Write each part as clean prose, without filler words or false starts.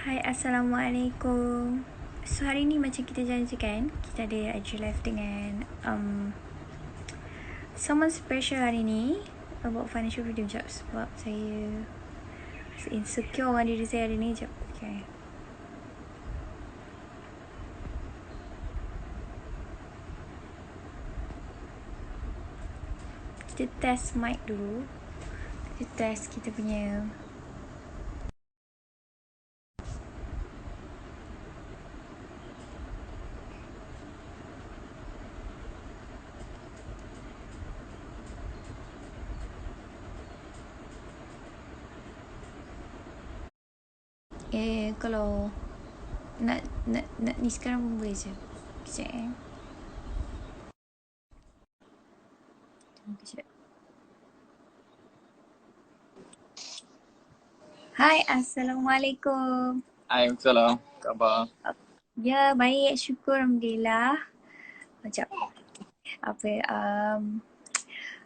Hai, Assalamualaikum. So, hari ni macam kita janjikan, kita ada IG live dengan someone special hari ni about financial freedom. Sekejap, sebab saya insecure dengan diri saya hari ni. Sekejap, okay. Kita test mic dulu. Kita test kita punya kalau nak ni sekarang pun boleh je. Sekejap Sekejap. Hai, Assalamualaikum. Waalaikumsalam. Khabar? Ya, baik. Syukur, Alhamdulillah. Sekejap.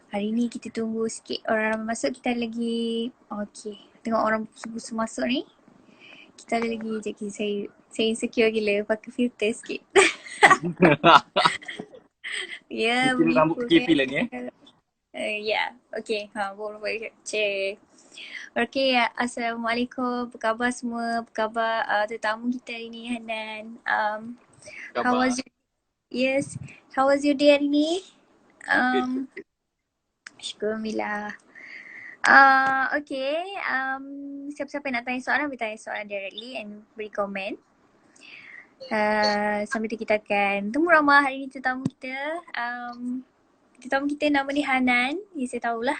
Hari ni kita tunggu sikit orang masuk. Kita ada lagi, okay. Tengok orang busu-busu masuk ni. Kita ada lagi, sekejap saya insecure gila pakai filter sikit. Ya, Kira rambut begitu KP lah ni ya, okay. Boleh cek. Okay, Assalamualaikum. Apa khabar semua? Apa khabar tetamu kita hari ni, Hanan? How was your, yes, how was your day hari ni? Syukur Alhamdulillah. Okay. Siapa-siapa nak tanya soalan, boleh tanya soalan directly and beri komen. Sambil tu kita akan temu ramah hari ni tetamu kita. Tetamu kita nama dia Hanan. Ya, saya tahulah.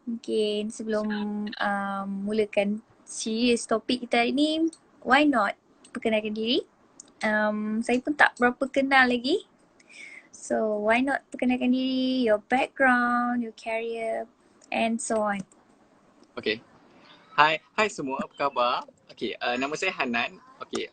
Mungkin sebelum mulakan serius topik kita hari ni, why not perkenalkan diri? Saya pun tak berapa kenal lagi. So why not perkenalkan diri, your background, your career and so on. Okay. Hai semua, apa khabar? Okay, nama saya Hanan. Okay,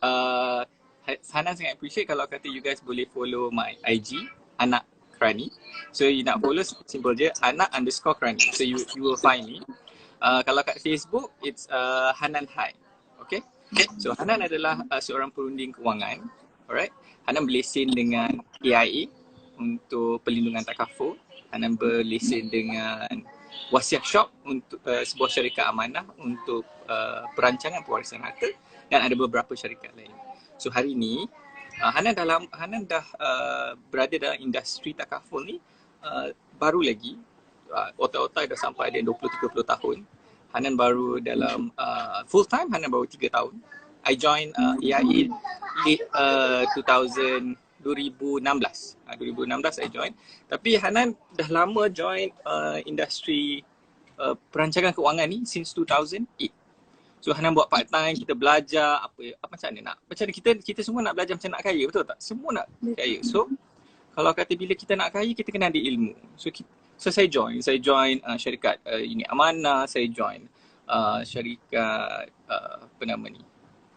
Hanan sangat appreciate kalau kata you guys boleh follow my IG, Anak Kerani. So you nak follow, simple je, Anak_Kerani. So you will find me. Kalau kat Facebook, it's Hanan Hai. Okay? So Hanan adalah seorang perunding kewangan. Alright? Hanan berlesen dengan AIA untuk perlindungan takaful. Hanan berlesen dengan Wasiah Shop untuk sebuah syarikat amanah untuk perancangan pewarisan harta, dan ada beberapa syarikat lain. So hari ni Hanan dah berada dalam industri takaful ni baru lagi. Otak-otak dah sampai ada 20-30 tahun. Hanan baru dalam full time, Hanan baru 3 tahun. I join AIA late 2016 I join. Tapi Hanan dah lama join industri perancangan kewangan ni since 2008. So Hanan buat part time, kita belajar macam mana kita semua nak belajar macam nak kaya, betul tak? Semua nak kaya. So kalau kata bila kita nak kaya, kita kena ada ilmu. So saya join syarikat unit amanah, saya join syarikat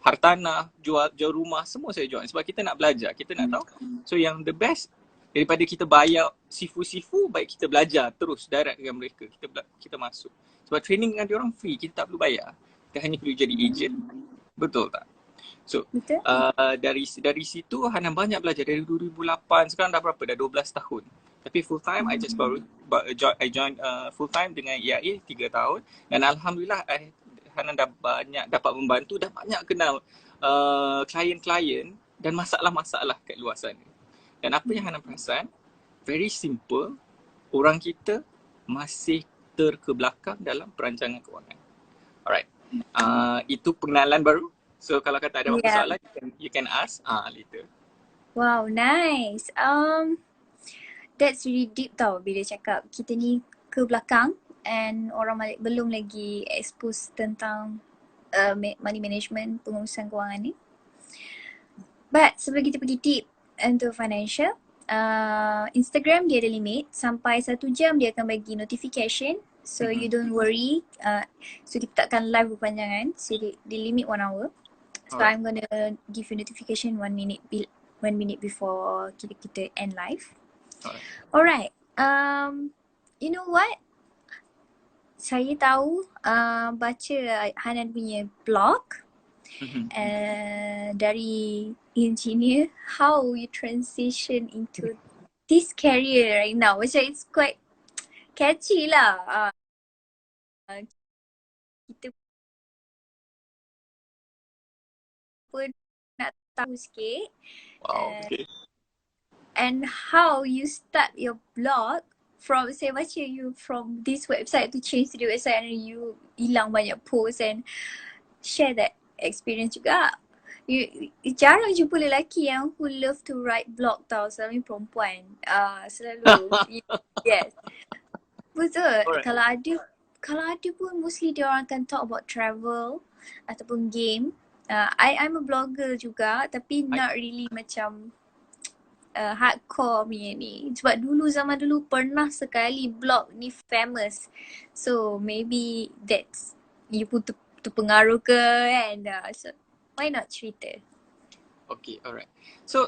hartanah, jual rumah, semua saya join sebab kita nak belajar, kita nak tahu. So yang the best, daripada kita bayar sifu-sifu, baik kita belajar terus direct dengan mereka, kita masuk. Sebab training dengan diorang free, kita tak perlu bayar, kita hanya perlu jadi agent. Betul tak? So dari situ Hanan banyak belajar dari 2008, sekarang dah berapa? Dah 12 tahun. Tapi full time I join full time dengan AIA 3 tahun, dan alhamdulillah Hanan dah banyak dapat membantu, dah banyak kenal klien-klien dan masalah-masalah kat luar sana. Dan apa yang Hanan perasan, very simple, orang kita masih terkebelakang dalam perancangan kewangan. Alright. Itu pengenalan baru. So kalau kata ada soalan, you can ask later. Wow, nice. That's really deep tau bila cakap kita ni ke belakang and orang belum lagi expose tentang money management, pengurusan kewangan ni. But sebelum kita pergi deep into financial, Instagram dia ada limit, sampai 1 jam dia akan bagi notification. So you don't worry. So kita takkan live berpanjangan. So dia limit 1 hour. So I'm gonna give you notification 1 minute before kita end live. Alright. You know what? Saya tahu baca Hanan punya blog. And dari engineer, how you transition into this career right now? Macam it's quite catchy lah. Kita pun nak tahu sikit. Wow, okay. And how you start your blog from, saya baca you from this website to change to the website and you hilang banyak post and share that experience juga. Jarang jumpa lelaki yang who love to write blog tau, selalu perempuan. Selalu. Yes. Betul. Alright. Kalau ada pun mostly dia orang akan talk about travel ataupun game. I'm a blogger juga tapi not really macam hardcore punya ni. Sebab zaman dulu pernah sekali blog ni famous. So maybe that's you pun terpengaruh ke kan. So why not cerita? Okay, alright. So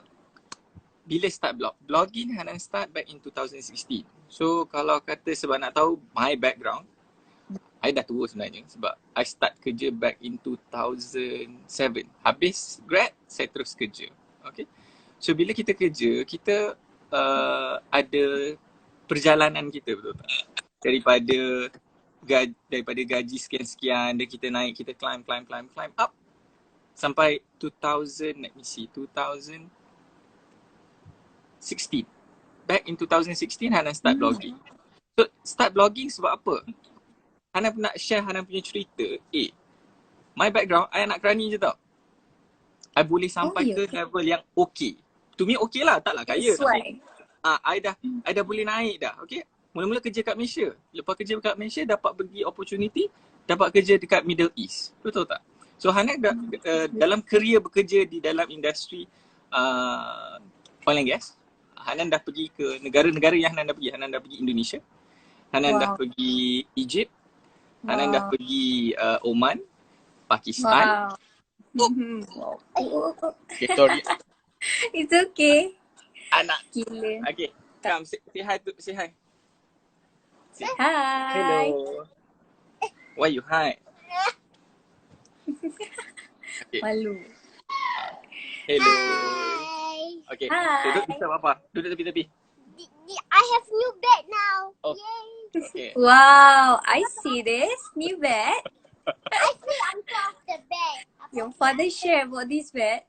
bila start blog? Blogging Hanan start back in 2016. So kalau kata sebab nak tahu my background, I dah tua sebenarnya sebab I start kerja back in 2007. Habis grad, saya terus kerja. Okay. So bila kita kerja, kita ada perjalanan kita, betul tak? Daripada gaji sekian-sekian, dan kita naik, kita climb up sampai 2016. Back in 2016, Hanan start blogging. So start blogging sebab apa? Hanan nak share Hanan punya cerita. My background, I anak kerani je tau. I boleh sampai ke level yang okay. To me okay lah, taklah kaya. Tapi I dah boleh naik dah, okay. Mula-mula kerja kat Malaysia. Lepas kerja kat Malaysia, dapat pergi opportunity, dapat kerja dekat Middle East. Betul tak? So Hanan dah dalam career bekerja di dalam industri oil and gas. Hanan dah pergi ke negara-negara yang Hanan dah pergi. Hanan dah pergi Indonesia. Hanan dah pergi Egypt. Hanan dah pergi Oman, Pakistan. Okay, sorry. It's okay. Anak. Gila. Okay, come say hi. Say hi. Hi. Hello. Why you hi? Okay. Malu. Hello. Hi. Okay. Hi. Duduk di apa? Duduk tepi-tepi. I have new bed now. Oh. Yay. Okay. Wow, I see this. New bed. I sleep on top of the bed. Your father share about this bed.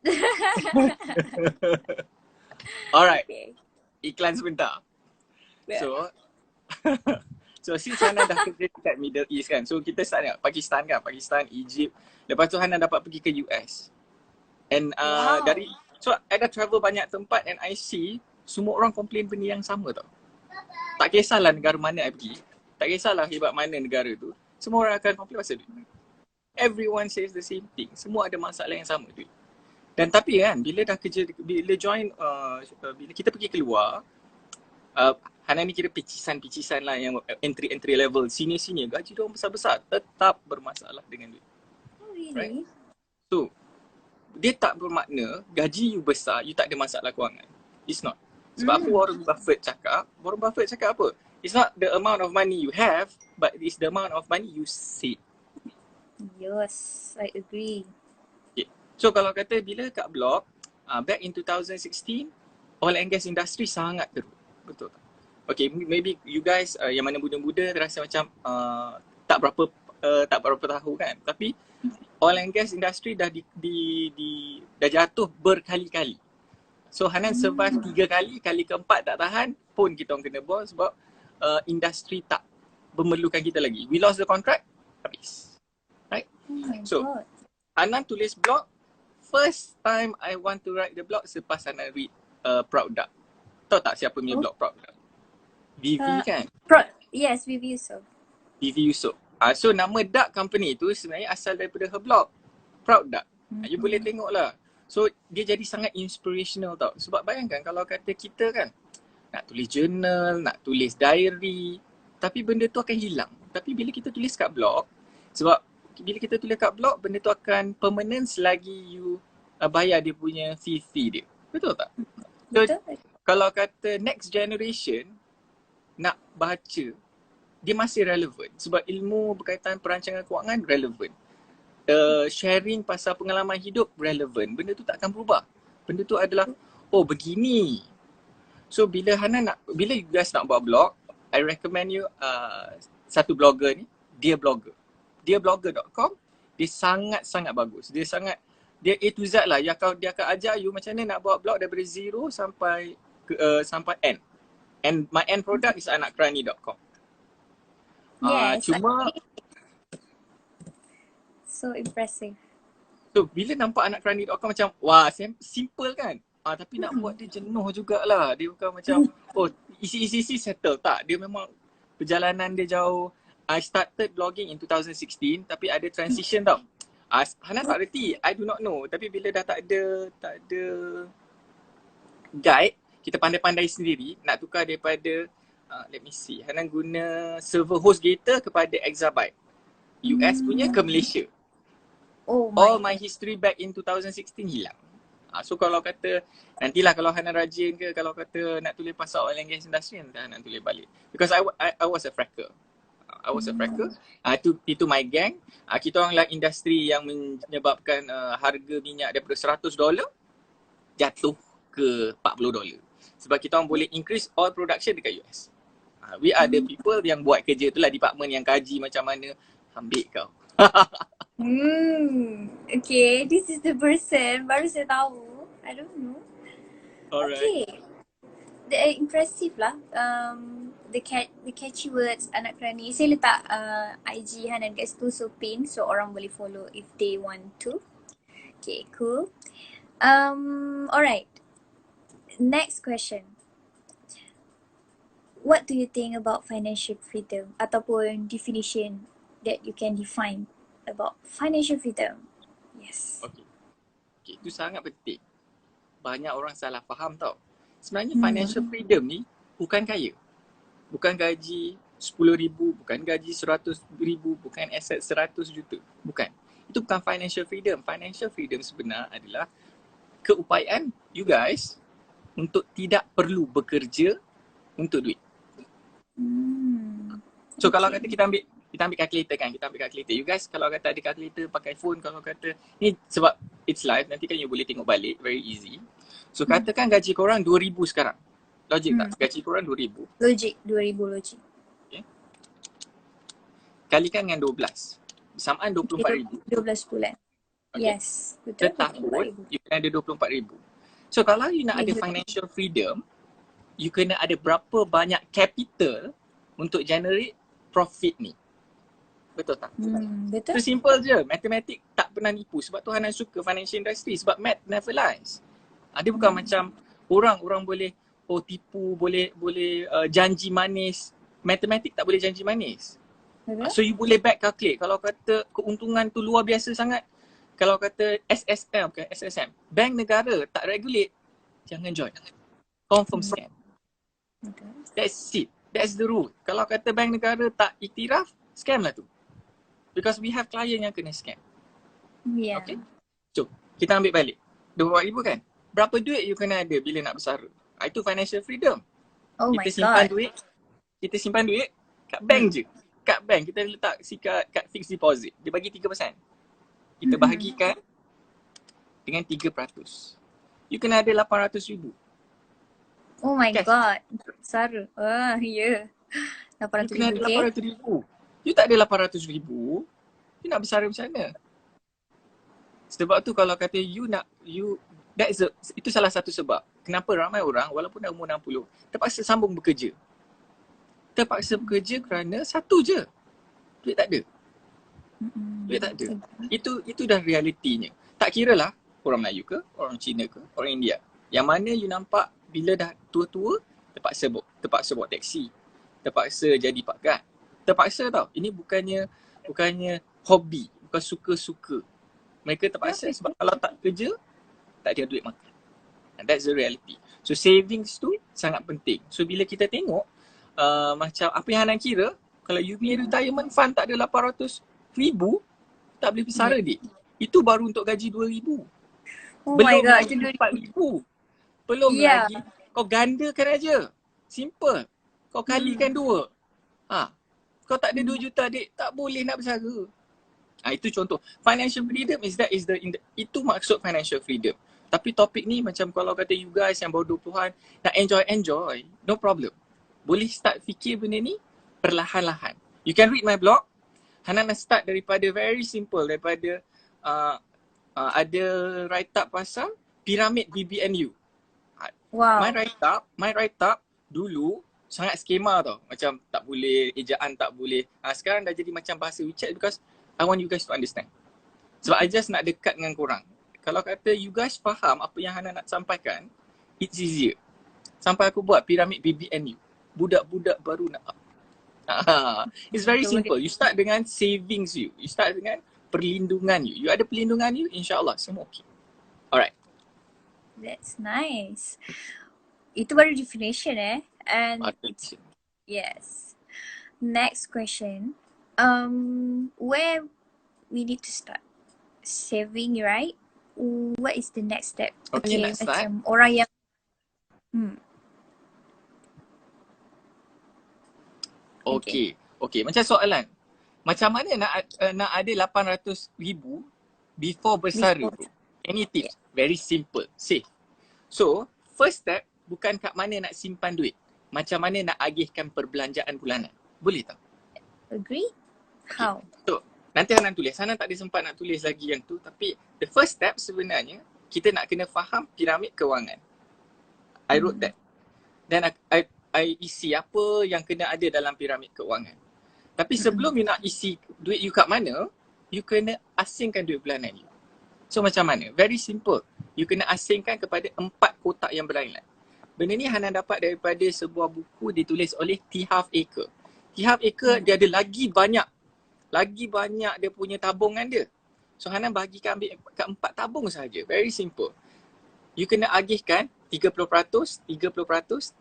Alright. Okay. Iklan sebentar. So, since Hana dah kerja dekat Middle East kan, so kita start dekat Pakistan, Egypt. Lepas tu Hana dapat pergi ke US. And so I dah travel banyak tempat and I see semua orang complain benda yang sama tau. Tak kisahlah negara mana I pergi, tak kisahlah hebat mana negara tu, semua orang akan complain pasal duit. Everyone says the same thing. Semua ada masalah yang sama duit. Dan tapi kan, bila kita pergi keluar, Hana ni kira picisan lah yang entry level, senior, gaji dia orang besar-besar, tetap bermasalah dengan duit. Oh really? Right? So, dia tak bermakna gaji you besar, you tak ada masalah kewangan. It's not. Sebab apa Warren Buffett cakap apa? It's not the amount of money you have, but it's the amount of money you save. Yes, I agree. Okay. So kalau kata bila kat blog, back in 2016, oil and gas industry sangat teruk. Betul tak? Okay, maybe you guys yang mana muda-muda terasa macam tak berapa tahu kan. Tapi oil and gas industry dah dah jatuh berkali-kali. So Hanan survive 3 kali, kali keempat tak tahan pun kita orang kena buang sebab industri tak memerlukan kita lagi. We lost the contract, habis. Right? So, Hanan tulis blog, first time I want to write the blog selepas Hanan read Proud Duck. Tahu tak siapa punya blog Proud Duck? Vivi kan? Yes, Vivi Yusof. Vivi Yusof. So nama Duck company tu sebenarnya asal daripada her blog, Proud Duck. You boleh tengok lah. So dia jadi sangat inspirational tau. Sebab bayangkan kalau kata kita kan nak tulis journal, nak tulis diary, tapi benda tu akan hilang. Tapi bila kita tulis kat blog, sebab bila kita tulis kat blog, benda tu akan permanent selagi you bayar dia punya fee dia. Betul tak? So, kalau kata next generation nak baca, dia masih relevan. Sebab ilmu berkaitan perancangan kewangan relevan. sharing pasal pengalaman hidup relevan, benda tu tak akan berubah. Benda tu adalah, oh begini. So bila you guys nak buat blog, I recommend you satu blogger ni, Dear Blogger. Dearblogger.com, dia sangat-sangat bagus. Dia A to Z lah. Dia akan ajar you macam mana nak buat blog daripada zero sampai end. And my end product is anakkrani.com. Yes. Cuma So impressive. so bila nampak anakkrani.com macam wah simple kan. Tapi nak buat dia jenuh jugalah. Dia bukan macam oh isi settle. Tak, dia memang perjalanan dia jauh. I started blogging in 2016 tapi ada transition tau. Hana tak reti, I do not know. Tapi bila dah tak ada guide, kita pandai-pandai sendiri nak tukar daripada let me see, Hana guna server HostGator kepada Exabyte. US punya ke Malaysia. Oh All my history back in 2016 hilang. So kalau kata nantilah kalau Hana rajin ke, kalau kata nak tulis pasal oil and gas industry, nanti Hana tulis balik. Because I was a fracker. Itu my gang. Kita orang lah industri yang menyebabkan harga minyak daripada $100 jatuh ke $40. Sebab kita orang boleh increase oil production dekat US. We are the people yang buat kerja tu lah, department yang kaji macam mana ambil kau. Okay, this is the person. Baru saya tahu. I don't know. Alright. Okay. Impressive lah. The catchy words Anakkrani. Saya letak IG Hanan kat situ, so pin, so orang boleh follow if they want to. Okay, cool. Alright. Next question. What do you think about financial freedom ataupun definition that you can define about financial freedom? Yes. Okay, itu sangat penting. Banyak orang salah faham tau. Sebenarnya financial freedom ni bukan kaya. Bukan gaji 10,000, bukan gaji 100,000, bukan aset 100 juta. Bukan. Itu bukan financial freedom. Financial freedom sebenar adalah keupayaan you guys untuk tidak perlu bekerja untuk duit. So kalau kata kita ambil calculator kan, kita ambil calculator. You guys kalau kata ada calculator pakai phone, kalau kata ni sebab it's live, nanti kan you boleh tengok balik, very easy. So katakan gaji korang 2,000 sekarang. Logik tak? Gaji korang 2,000. Logik, 2,000 logik. Okay. Kalikan dengan 12. Bersamaan 24,000. 12 bulan. Okay. Yes, betul. Setahun, you kena ada 24,000. So kalau you nak ada financial freedom, you kena ada berapa banyak capital untuk generate profit ni. Betul tak? Betul. Itu simple je. Matematik tak pernah nipu. Sebab tu Hanan suka financial industry. Sebab math never lies. Dia bukan macam orang boleh tipu, boleh janji manis. Matematik tak boleh janji manis. So you boleh back calculate. Kalau kata keuntungan tu luar biasa sangat, kalau kata SSM, bukan SSM, bank negara tak regulate, jangan join. Confirm scam. That's it. That's the rule. Kalau kata bank negara tak iktiraf, scam lah tu. Because we have client yang kena scam. Yeah. Okay? So, kita ambil balik. 24,000 kan? Berapa duit you kena ada bila nak bersara? Itu financial freedom. Oh my simpan God. duit. Kita simpan duit kat bank je. Kat bank kita letak kat fixed deposit. Dia bagi 3%. Kita bahagikan dengan 3%. You kena ada 800,000. Oh my Cash. God. Bersara. Ya. You 800,000. kena ada 800,000. You tak ada 800,000, you nak bersara macam mana? Sebab tu kalau kata itu salah satu sebab kenapa ramai orang walaupun dah umur 60 terpaksa sambung bekerja. Terpaksa bekerja kerana satu je, duit tak ada. Duit tak ada. Itu dah realitinya. Tak kira lah orang Melayu ke, orang Cina ke, orang India. Yang mana you nampak bila dah tua-tua terpaksa bawa taksi, terpaksa jadi pagat. Terpaksa tau. Ini bukannya hobi, bukan suka-suka. Mereka terpaksa sebab kalau tak kerja, tak ada duit makan. And that's the reality. So savings tu sangat penting. So bila kita tengok macam apa yang Hanan kira, kalau you punya retirement fund tak ada 800,000, tak boleh bersara dik. Itu baru untuk gaji 2,000. Oh Belum my God. lagi 4,000. Belum lagi. Kau gandakan aja. Simple. Kau kalikan 2. Kau tak ada 2 juta dik, tak boleh nak bersara. Itu contoh. Financial freedom itu maksud financial freedom. Tapi topik ni macam kalau kata you guys yang baru 20-an nak enjoy, no problem. Boleh start fikir benda ni perlahan-lahan. You can read my blog. Hanan start daripada very simple, daripada ada write up pasal piramid BBNU. Wow. My write up dulu sangat skema tau. Macam tak boleh, ejaan tak boleh. Sekarang dah jadi macam bahasa WeChat because I want you guys to understand. Sebab I just nak dekat dengan korang. Kalau kata you guys faham apa yang Hana nak sampaikan, it's easier. Sampai aku buat piramid BBNU. Budak-budak baru nak up. It's very simple. You start dengan savings you. You start dengan perlindungan you. You ada perlindungan you, insyaAllah semua okay. Alright. That's nice. Itu baru definition And yes. Next question. Where we need to start? Saving, right? What is the next step? Okay, next step. Orang yang Okay. Macam soalan. Macam mana nak ada 800,000 before bersara? Any tips? Very simple. Safe. So, first step bukan kat mana nak simpan duit. Macam mana nak agihkan perbelanjaan bulanan. Boleh tak? Agree? How? So, nanti Hanan tulis. Hanan tak ada sempat nak tulis lagi yang tu. Tapi the first step sebenarnya, kita nak kena faham piramid kewangan. I wrote that. Dan I isi apa yang kena ada dalam piramid kewangan. Tapi sebelum you nak isi duit you kat mana, you kena asingkan duit bulanan you. So macam mana? Very simple. You kena asingkan kepada 4 kotak yang berlainan. Benda ni Hanan dapat daripada sebuah buku ditulis oleh T. Harv Eker. T. Harv Eker dia ada lagi banyak dia punya tabungan dia. So Hanan bahagikan ambil kat 4 tabung sahaja. Very simple. You kena agihkan 30%, 30%, 10%. 30%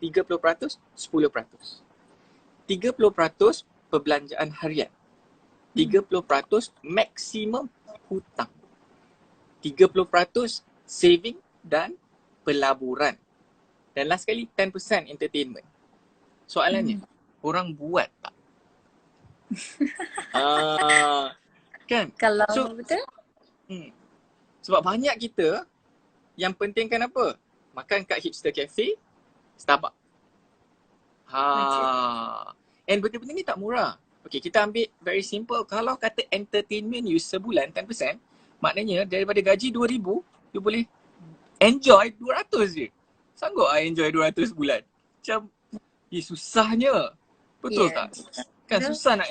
perbelanjaan harian. 30% maksimum hutang. 30% saving dan pelaburan. Dan last sekali 10% entertainment. Soalannya, korang buat tak? Kan? Kalau betul? Sebab banyak kita yang pentingkan apa? Makan kat hipster cafe, Starbucks. And benda-benda ni tak murah. Okay, kita ambil very simple. Kalau kata entertainment you sebulan 10%, maknanya daripada gaji 2,000, you boleh enjoy 200 je. Sanggup lah enjoy 200 bulan? Macam, susahnya. Betul tak? Kan susah nak.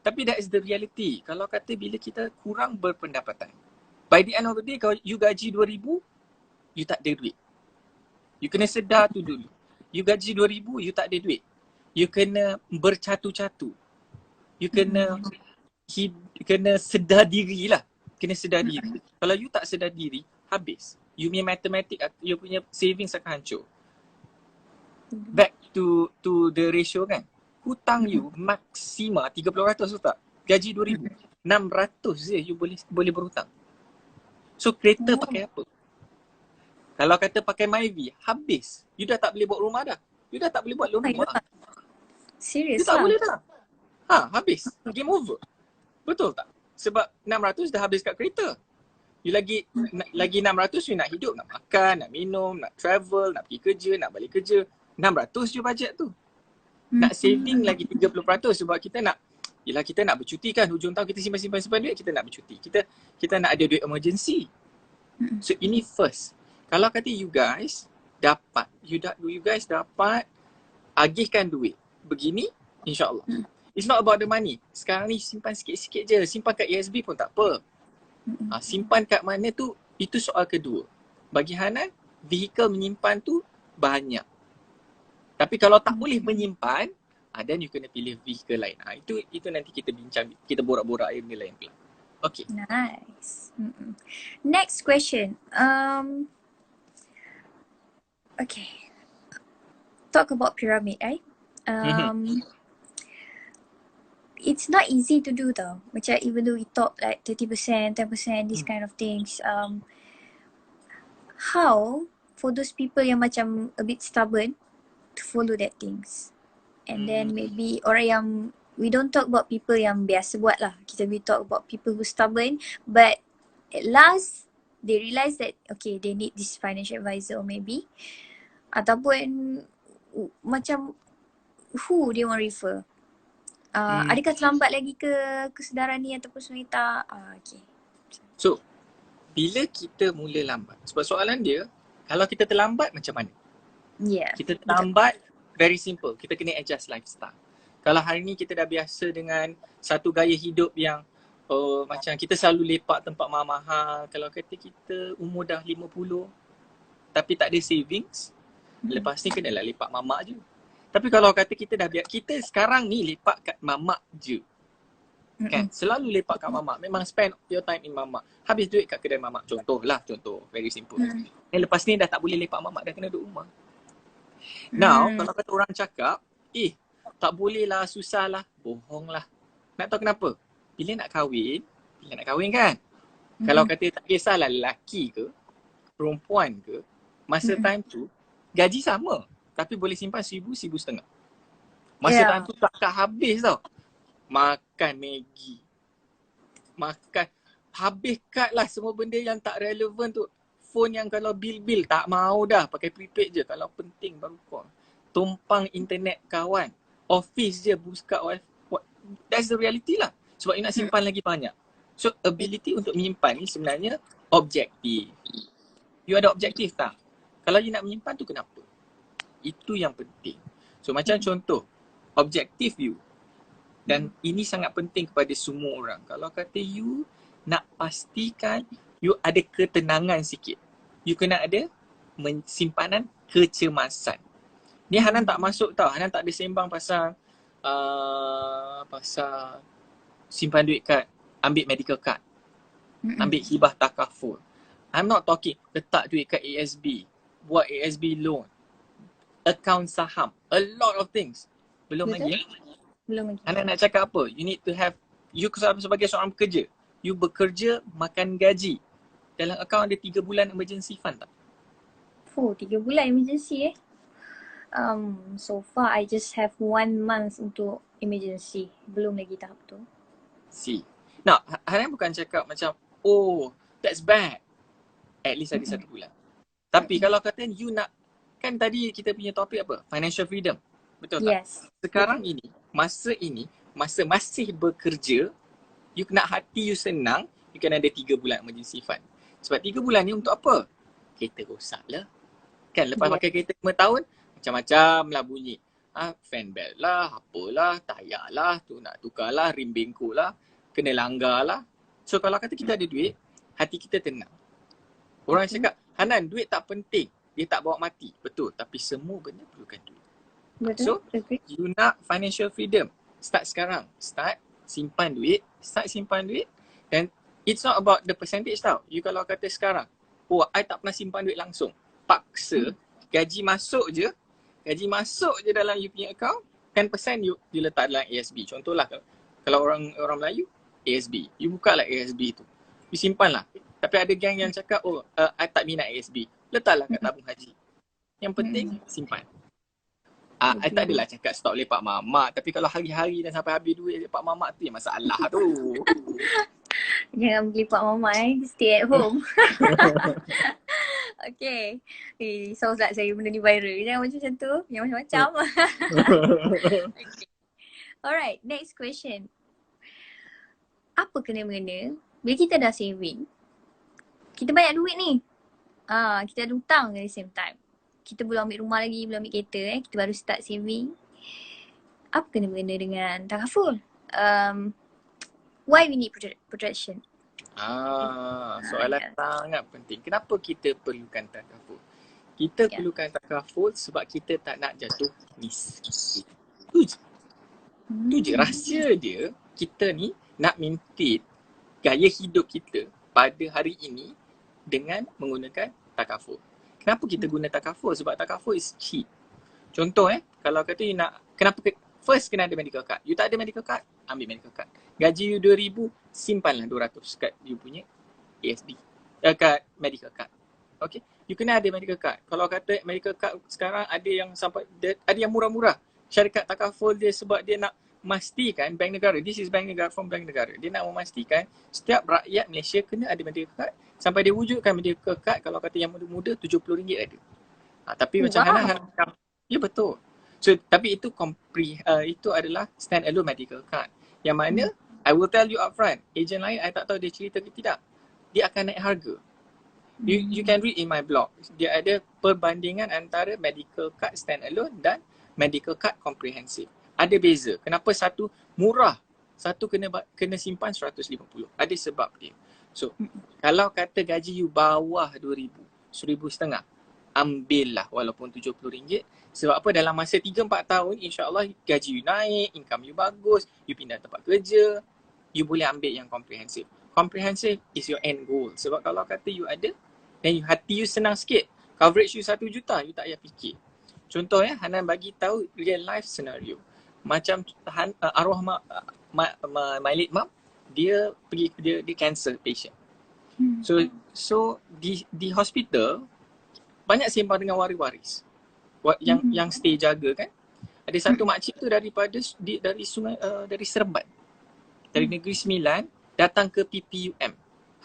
Tapi that is the reality. Kalau kata bila kita kurang berpendapatan. By the end of the day, kalau you gaji 2,000, you tak ada duit. You kena sedar tu dulu. You gaji 2,000, you tak ada duit. You kena bercatu-catu. You kena sedar diri lah. Kena sedar diri. Kalau you tak sedar diri, habis. You punya matematik, you punya savings akan hancur. Back to the ratio kan. Hutang you maksima 30% tu tak? Gaji 2,000. 600 je you boleh berhutang. So kereta pakai apa? Kalau kata pakai Myvi, habis. You dah tak boleh buat rumah dah. You dah tak boleh buat loan rumah. Serius you tak boleh dah. Habis. Game over. Betul tak? Sebab 600 dah habis kat kereta. You lagi 600 you nak hidup, nak makan, nak minum, nak travel, nak pergi kerja, nak balik kerja. 600 je bajet tu. Nak saving lagi 30% sebab kita nak bercuti kan. Hujung tahun kita simpan duit, kita nak bercuti. Kita nak ada duit emergency. So ini first. Kalau kata you guys dapat agihkan duit begini, insyaAllah. It's not about the money. Sekarang ni simpan sikit-sikit je. Simpan kat ESB pun tak apa. Simpan kat mana tu, itu soal kedua. Bagi Hanan, vehicle menyimpan tu banyak. Tapi kalau tak boleh menyimpan, then you kena pilih vehicle lain. Itu nanti kita bincang, kita borak-borak benda lain pula. Okay. Nice. Next question. Okay. Talk about pyramid, right? It's not easy to do tau. Macam even though we talk like 30%, 10%, these kind of things. How for those people yang macam a bit stubborn to follow that things? And then maybe orang yang we don't talk about people yang biasa buat lah. We talk about people who stubborn, but at last they realize that okay, they need this financial advisor or maybe, ataupun macam who they want refer. Adakah terlambat lagi ke kesedaran ni ataupun sebenarnya tak? Okay. So, bila kita mula lambat? Sebab soalan dia, kalau kita terlambat macam mana? Yeah. Kita terlambat, very simple. Kita kena adjust lifestyle. Kalau hari ni kita dah biasa dengan satu gaya hidup yang macam kita selalu lepak tempat mahal-mahal. Kalau kata kita umur dah 50 tapi tak ada savings, lepas ni kenalah lepak mamak je. Tapi kalau kata kita dah kita sekarang ni lepak kat mamak je. Kan? Selalu lepak kat mamak. Memang spend your time in mamak. Habis duit kat kedai mamak. Contoh. Very simple. Lepas ni dah tak boleh lepak mamak, dah kena duduk rumah. Now, kalau kata orang cakap, tak boleh lah, susah lah. Bohong lah. Nak tahu kenapa? Bila nak kahwin kan? Kalau kata tak kisahlah lelaki ke, perempuan ke, masa time tu, gaji sama. Tapi boleh simpan 1,000, 1,500. Masa time tu tak habis tau. Makan Maggi. Habis kad lah semua benda yang tak relevan tu. Phone yang kalau bil tak mau dah. Pakai prepaid je. Kalau penting baru call. Tumpang internet kawan. Office je buka wifi. That's the reality lah. Sebab you nak simpan lagi banyak. So ability untuk menyimpan ni sebenarnya objektif. You ada objektif tak? Kalau you nak menyimpan tu kenapa? Itu yang penting. So macam contoh, objektif you. Dan ini sangat penting kepada semua orang. Kalau kata you nak pastikan you ada ketenangan sikit. You kena ada simpanan kecemasan. Ni Hanan tak masuk tau. Hanan tak ada sembang pasal simpan duit kad, ambil medical card, ambil hibah takaful. I'm not talking letak duit kat ASB, buat ASB loan, account saham, a lot of things. Belum lagi. Anak nak cakap apa? You need to have, you sebagai seorang pekerja, you bekerja makan gaji. Dalam akaun ada 3 bulan emergency fund tak? 3 bulan emergency so far I just have 1 month untuk emergency. Belum lagi tahap tu. See. Now, Hanan bukan cakap macam, oh, that's bad. At least ada 1 bulan. Tapi kalau kata you nak, kan tadi kita punya topik apa? Financial freedom. Betul tak? Yes. Sekarang ini, masa masih bekerja, you nak hati you senang, you kena ada 3 bulan emergency fund. Sebab 3 bulan ni untuk apa? Kereta rosak lah. Kan lepas pakai kereta 5 tahun, macam-macam lah bunyi. Fan belt lah, apalah, tayak lah, tu nak tukar lah, rim bengkok lah, kena langgar lah. So kalau kata kita ada duit, hati kita tenang. Orang cakap, Hanan, duit tak penting. Dia tak bawa mati. Betul. Tapi semua benda perlukan duit. Betul. So, you nak financial freedom. Start sekarang. Start simpan duit. Dan it's not about the percentage tau. You kalau kata sekarang, oh, I tak pernah simpan duit langsung. Paksa, gaji masuk je dalam you punya account, 10% you letak dalam ASB. Contohlah, kalau orang Melayu, ASB. You buka lah ASB tu. You simpan lah. Tapi ada gang yang cakap, oh, I tak minat ASB. Letaklah kat tabung haji. Yang penting, simpan. I tak adalah cakap stop lepak mamak. Tapi kalau hari-hari dan sampai habis duit lepak mamak tu, yang masalah tu. Jangan lepak mamak stay at home. Okay. Sounds like saya benda ni viral. Jangan macam tu. Yang macam-macam. Okay. Alright, next question. Apa kena-mengena bila kita dah saving, kita banyak duit ni. Kita ada hutang at the same time. Kita belum ambil rumah lagi, belum ambil kereta kita baru start saving. Apa kena-mengena dengan takaful? Why we need protection? Soalan sangat penting. Kenapa kita perlukan takaful? Kita perlukan takaful sebab kita tak nak jatuh miskin. Tu je rahsia dia. Kita ni nak maintain gaya hidup kita pada hari ini dengan menggunakan takaful. Kenapa kita guna takaful? Sebab takaful is cheap. Contoh kalau kata you nak, first kena ada medical card. You tak ada medical card, ambil medical card. Gaji you 2,000, simpanlah 200 kat you punya ASB. Kat medical card. Okay? You kena ada medical card. Kalau kata medical card sekarang ada yang sampai, ada yang murah-murah. Syarikat takaful dia sebab dia nak memastikan bank negara, this is bank negara from bank negara. Dia nak memastikan setiap rakyat Malaysia kena ada medical card sampai dia wujudkan medical card. Kalau kata yang muda-muda RM70 ada. Tapi macam Wow. Hana cakap, ya betul. So tapi itu itu adalah stand alone medical card. Yang mana I will tell you upfront, agent lain I tak tahu dia cerita ke tidak. Dia akan naik harga. You can read in my blog. Dia ada perbandingan antara medical card stand alone dan medical card comprehensive. Ada beza. Kenapa satu murah, satu kena simpan 150. Ada sebab dia. So, kalau kata gaji you bawah 2,000, 1,500, ambillah walaupun RM70. Sebab apa? Dalam masa 3-4 tahun, insyaAllah gaji you naik, income you bagus, you pindah tempat kerja, you boleh ambil yang comprehensive. Comprehensive is your end goal. Sebab kalau kata you ada, then hati you senang sikit. Coverage you 1 juta, you tak payah fikir. Contoh Hanan bagi tahu real life scenario. Macam arwah my late mom, dia pergi dia cancer patient. So di hospital banyak sembang dengan waris-waris. Yang stay jaga kan. Ada satu makcik tu dari sungai dari Seremban. Dari Negeri Sembilan datang ke PPUM.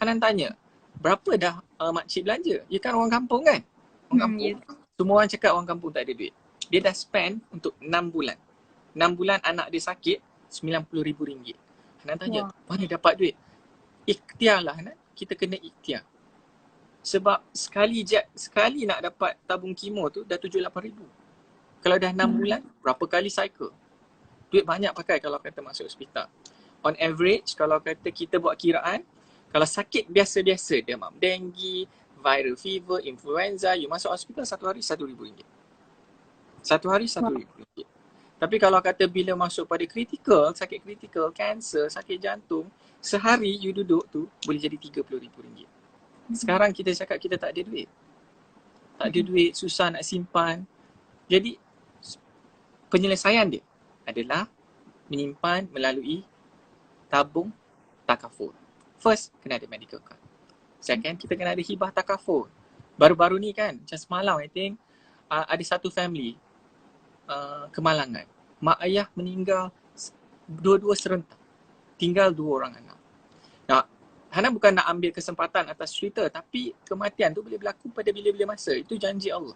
Hanan tanya, berapa dah makcik belanja? Dia kan orang kampung kan? Orang kampung. Yeah. Semua orang cakap orang kampung tak ada duit. Dia dah spend untuk 6 bulan. 6 bulan anak dia sakit, RM90,000. Hanan tanya, mana dapat duit? Ikhtiar lah Hanan. Kita kena ikhtiar. Sebab sekali nak dapat tabung kemo tu dah RM7,000-8,000. Kalau dah 6 bulan, berapa kali cycle? Duit banyak pakai kalau kata masuk hospital. On average, kalau kata kita buat kiraan, kalau sakit biasa-biasa, demam denggi, viral fever, influenza, you masuk hospital satu hari RM1,000. Satu hari RM1,000. Tapi kalau kata bila masuk pada kritikal, sakit kritikal, kanser, sakit jantung, sehari you duduk tu boleh jadi RM30,000. Sekarang kita cakap kita tak ada duit. Tak ada duit, susah nak simpan. Jadi penyelesaian dia adalah menyimpan melalui tabung takaful. First, kena ada medical card. Second, kita kena ada hibah takaful. Baru-baru ni kan, macam semalam I think, ada satu family Kemalangan. Mak ayah meninggal dua-dua serentak. Tinggal 2 orang anak. Nah, Hana bukan nak ambil kesempatan atas cerita, tapi kematian tu boleh berlaku pada bila-bila masa. Itu janji Allah.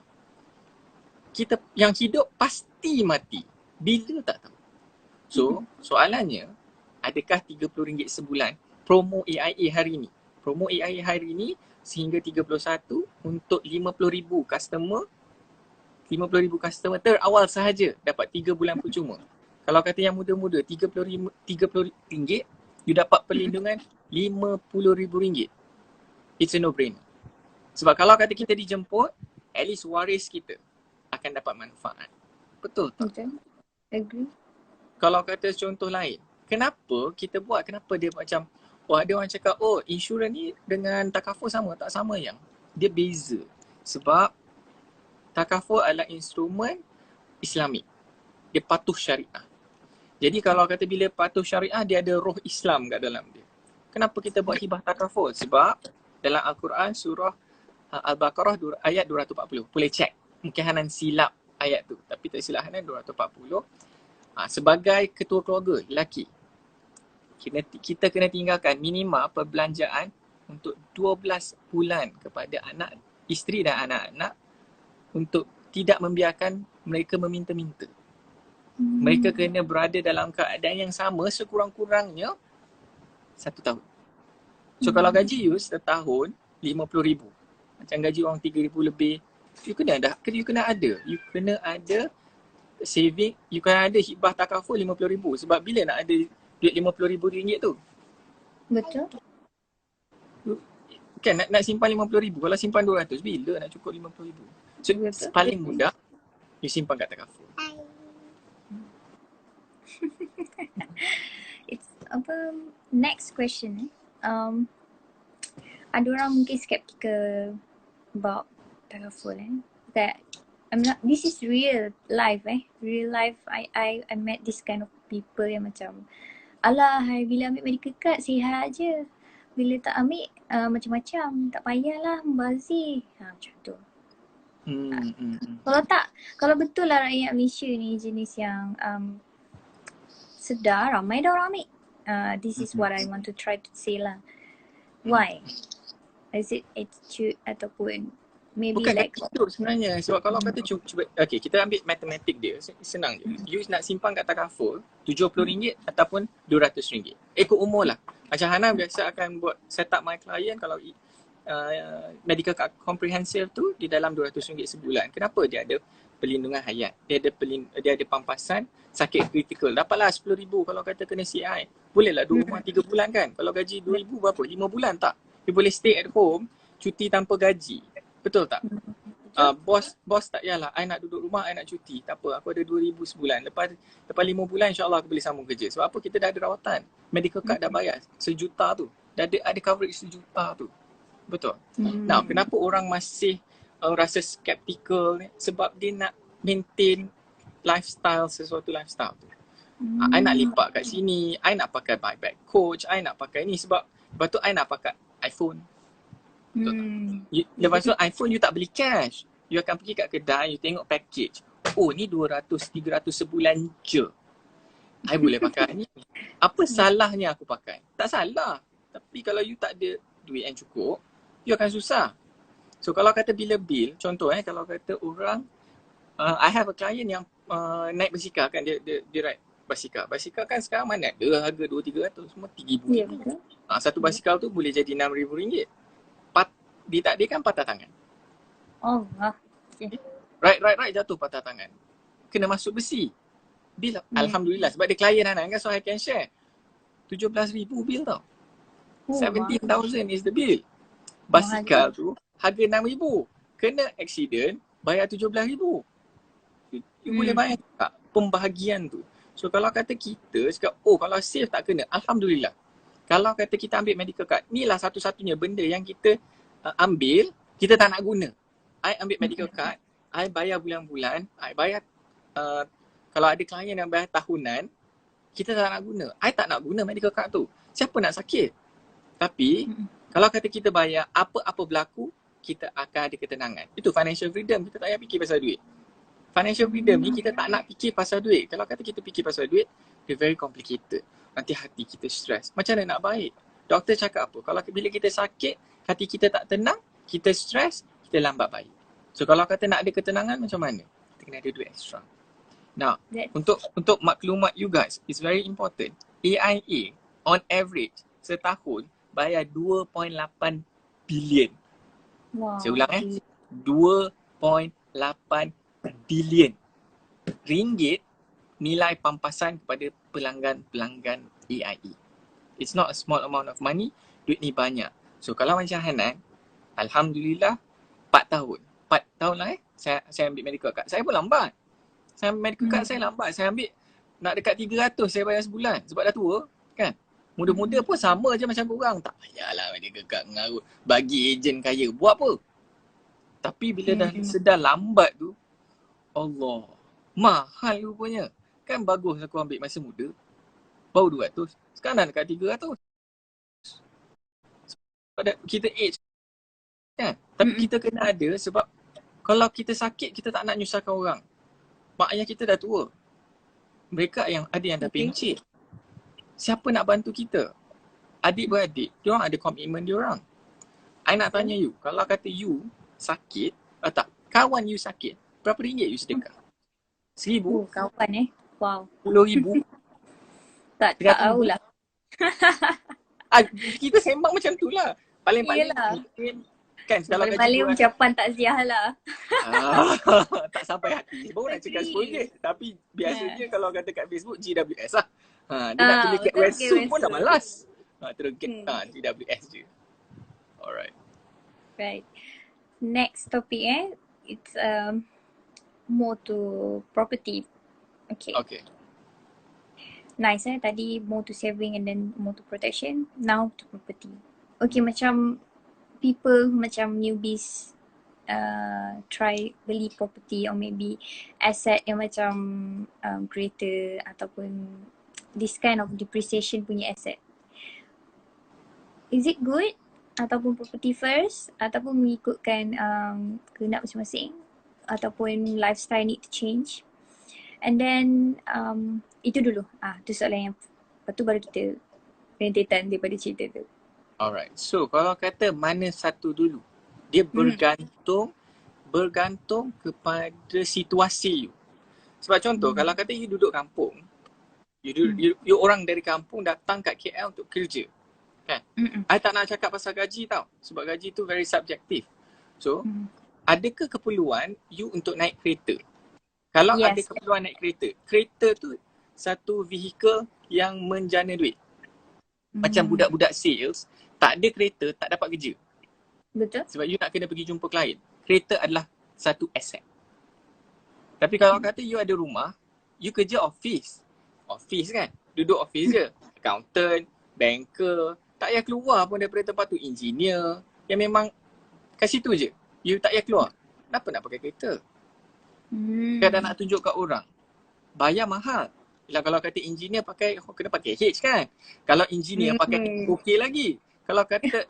Kita yang hidup pasti mati. Bila tak tahu. So, soalannya, adakah RM30 sebulan promo AIA hari ini? Promo AIA hari ini sehingga 31 untuk 50,000 customer. 50,000 customer terawal sahaja dapat 3 bulan percuma. Kalau kata yang muda-muda RM30, you dapat perlindungan RM50,000. It's a no-brainer. Sebab kalau kata kita dijemput, at least waris kita akan dapat manfaat. Betul tak? Okay. Agree. Kalau kata contoh lain, kenapa kita buat? Kenapa dia macam, ada orang cakap, insurans ni dengan takaful sama. Tak sama yang. Dia beza. Sebab takaful adalah instrumen Islamik. Dia patuh syariah. Jadi kalau kata bila patuh syariah, dia ada roh Islam kat dalam dia. Kenapa kita buat hibah takaful? Sebab dalam Al-Quran surah Al-Baqarah ayat 240. Boleh check. Mungkin Hanan silap ayat tu. Tapi tak silap Hanan 240. Sebagai ketua keluarga, lelaki, kita kena tinggalkan minima perbelanjaan untuk 12 bulan kepada anak, isteri dan anak-anak untuk tidak membiarkan mereka meminta-minta. Mereka kena berada dalam keadaan yang sama sekurang-kurangnya 1 tahun. So kalau gaji you setahun RM50,000, macam gaji orang RM3,000 lebih, you kena ada saving, you kena ada hibah takaful RM50,000. Sebab bila nak ada duit RM50,000 tu? Betul. Kan nak simpan RM50,000. Kalau simpan RM200, bila nak cukup RM50,000? So Betul. paling mudah, you simpan kat takaful. It's next question. Ada orang mungkin skeptical about takaful that this is real life real life. I met this kind of people yang macam, alah, bila ambil medical card sihat je, bila tak ambil macam-macam, tak payahlah membazir, macam tu. Kalau betul lah rakyat Malaysia ni jenis yang sedar ramai dah orang ambil. This is what I want to try to say lah. Why? Is it attitude ataupun maybe Bukan lack kata itu sebenarnya. Sebab kalau kata cuba, okay, kita ambil matematik dia, senang je. You nak simpan kat takaful RM70 ataupun RM200. Ikut umur lah. Macam Hana biasa akan buat set up my client kalau medical card comprehensive tu di dalam RM200 sebulan. Kenapa? Dia ada perlindungan hayat. Dia ada pampasan sakit kritikal. Dapatlah RM10,000 kalau kata kena CI. Bolehlah 2 rumah 3 bulan kan. Kalau gaji RM2,000 berapa? 5 bulan tak? You boleh stay at home, cuti tanpa gaji. Betul tak? Bos tak yalah, I nak duduk rumah, I nak cuti. Tak apa, aku ada RM2,000 sebulan. Lepas 5 bulan insyaAllah aku boleh sambung kerja. Sebab apa? Kita dah ada rawatan. Medical card dah bayar RM1,000,000 tu. Dah ada coverage RM1,000,000 tu. Betul? Now, kenapa orang masih rasa skeptical ni? Sebab dia nak maintain sesuatu lifestyle tu. I nak lipat kat sini, I nak pakai buyback coach, I nak pakai ni sebab lepas tu I nak pakai iPhone. Betul tak? Lepas tu iPhone you tak beli cash. You akan pergi kat kedai, you tengok package. Oh ni 200-300 sebulan je. I boleh pakai ni. Apa salahnya aku pakai? Tak salah. Tapi kalau you tak ada duit yang cukup, you akan susah. So kalau kata bila bil, contoh kalau kata orang, I have a client yang naik basikal kan, dia ride basikal. Basikal kan sekarang mana ada harga 200-300, semua RM3,000. Ya, betul. Satu basikal tu boleh jadi RM6,000. Ditakdirkan patah tangan. Oh, okay. Right jatuh patah tangan. Kena masuk besi. Bil alhamdulillah sebab dia klien Hanan kan, so I can share. RM17,000 bil tau. 17,000 is the bill. Basikal tu harga RM6,000. Kena accident bayar RM17,000. You boleh bayar tak pembahagian tu. So kalau kata kita cakap, oh kalau save tak kena, alhamdulillah. Kalau kata kita ambil medical card, inilah satu-satunya benda yang kita ambil, kita tak nak guna. I ambil medical card, I bayar bulan-bulan, I bayar, kalau ada klien yang bayar tahunan, kita tak nak guna. I tak nak guna medical card tu. Siapa nak sakit? Tapi, kalau kata kita bayar, apa-apa berlaku, kita akan ada ketenangan. Itu financial freedom, kita tak payah fikir pasal duit. Financial freedom ni kita tak nak fikir pasal duit. Kalau kata kita fikir pasal duit, dia very complicated. Nanti hati kita stress. Macam mana nak baik? Doktor cakap apa? Kalau bila kita sakit, hati kita tak tenang, kita stress, kita lambat baik. So kalau kata nak ada ketenangan macam mana? Kita kena ada duit extra. Now, untuk maklumat you guys, it's very important. AIA on average setahun bayar 2.8 bilion. Wow. Saya ulang 2.8 bilion ringgit nilai pampasan kepada pelanggan-pelanggan AIA. It's not a small amount of money, duit ni banyak. So kalau macam Hanan, alhamdulillah 4 tahun. 4 tahun lah saya ambil medical card. Saya pun lambat. Saya ambil medical card saya lambat. Saya ambil nak dekat 300 saya bayar sebulan sebab dah tua kan. Muda-muda pun sama je macam korang. Tak payahlah medical card mengarut. Bagi ejen kaya. Buat apa? Tapi bila dah sedar lambat tu, Allah, mahal rupanya. Kan bagus aku ambil masa muda. Baru 200. Sekarang dah dekat 300. Kita age kan. Tapi kita kena ada sebab kalau kita sakit, kita tak nak nyusahkan orang. Mak ayah kita dah tua. Mereka yang ada yang dah pencet. Siapa nak bantu kita? Adik-beradik, diorang ada komitmen diorang. I nak tanya you, kalau kata you sakit, kawan you sakit, berapa ringgit you sedekah? 1,000? Kawan wow. 10,000? Tak tahulah. Kita sembang macam tu lah. Paling-paling kan kalau paling ucapan takziah lah. Tak sampai hati. Baru nak cakap RM10. Tapi biasanya kalau kata kat Facebook GWS lah. Dia nak tulis get well soon pun dah malas. Terus get GWS je. Alright. Right. Next topic it's more to property. Okay. Nice tadi more to saving and then more to protection. Now to property. Okay, macam people macam newbies try beli property or maybe asset yang macam greater ataupun this kind of depreciation punya asset. Is it good ataupun property first ataupun mengikutkan kehendak masing-masing ataupun lifestyle need to change? And then itu dulu. Tu soalan yang lepas tu baru kita rentetan daripada cerita tu. Alright. So kalau kata mana satu dulu, dia bergantung kepada situasi you. Sebab contoh kalau kata you duduk kampung, you orang dari kampung datang kat KL untuk kerja. Kan? I tak nak cakap pasal gaji tau. Sebab gaji tu very subjektif. So, adakah keperluan you untuk naik kereta? Kalau ada keperluan naik kereta, kereta tu satu vehicle yang menjana duit. Macam budak-budak sales, tak ada kereta, tak dapat kerja. Betul. Sebab you nak kena pergi jumpa klien. Kereta adalah satu aset. Tapi kalau kata you ada rumah, you kerja office. Office kan? Duduk office je. Accountant, banker, tak payah keluar pun daripada tempat tu. Engineer, yang memang kat situ je. You tak payah keluar. Kenapa nak pakai kereta? Kadang nak tunjuk kat orang, bayar mahal. Kalau kata engineer pakai, kena pakai H kan. Kalau engineer pakai okey lagi. Kalau kata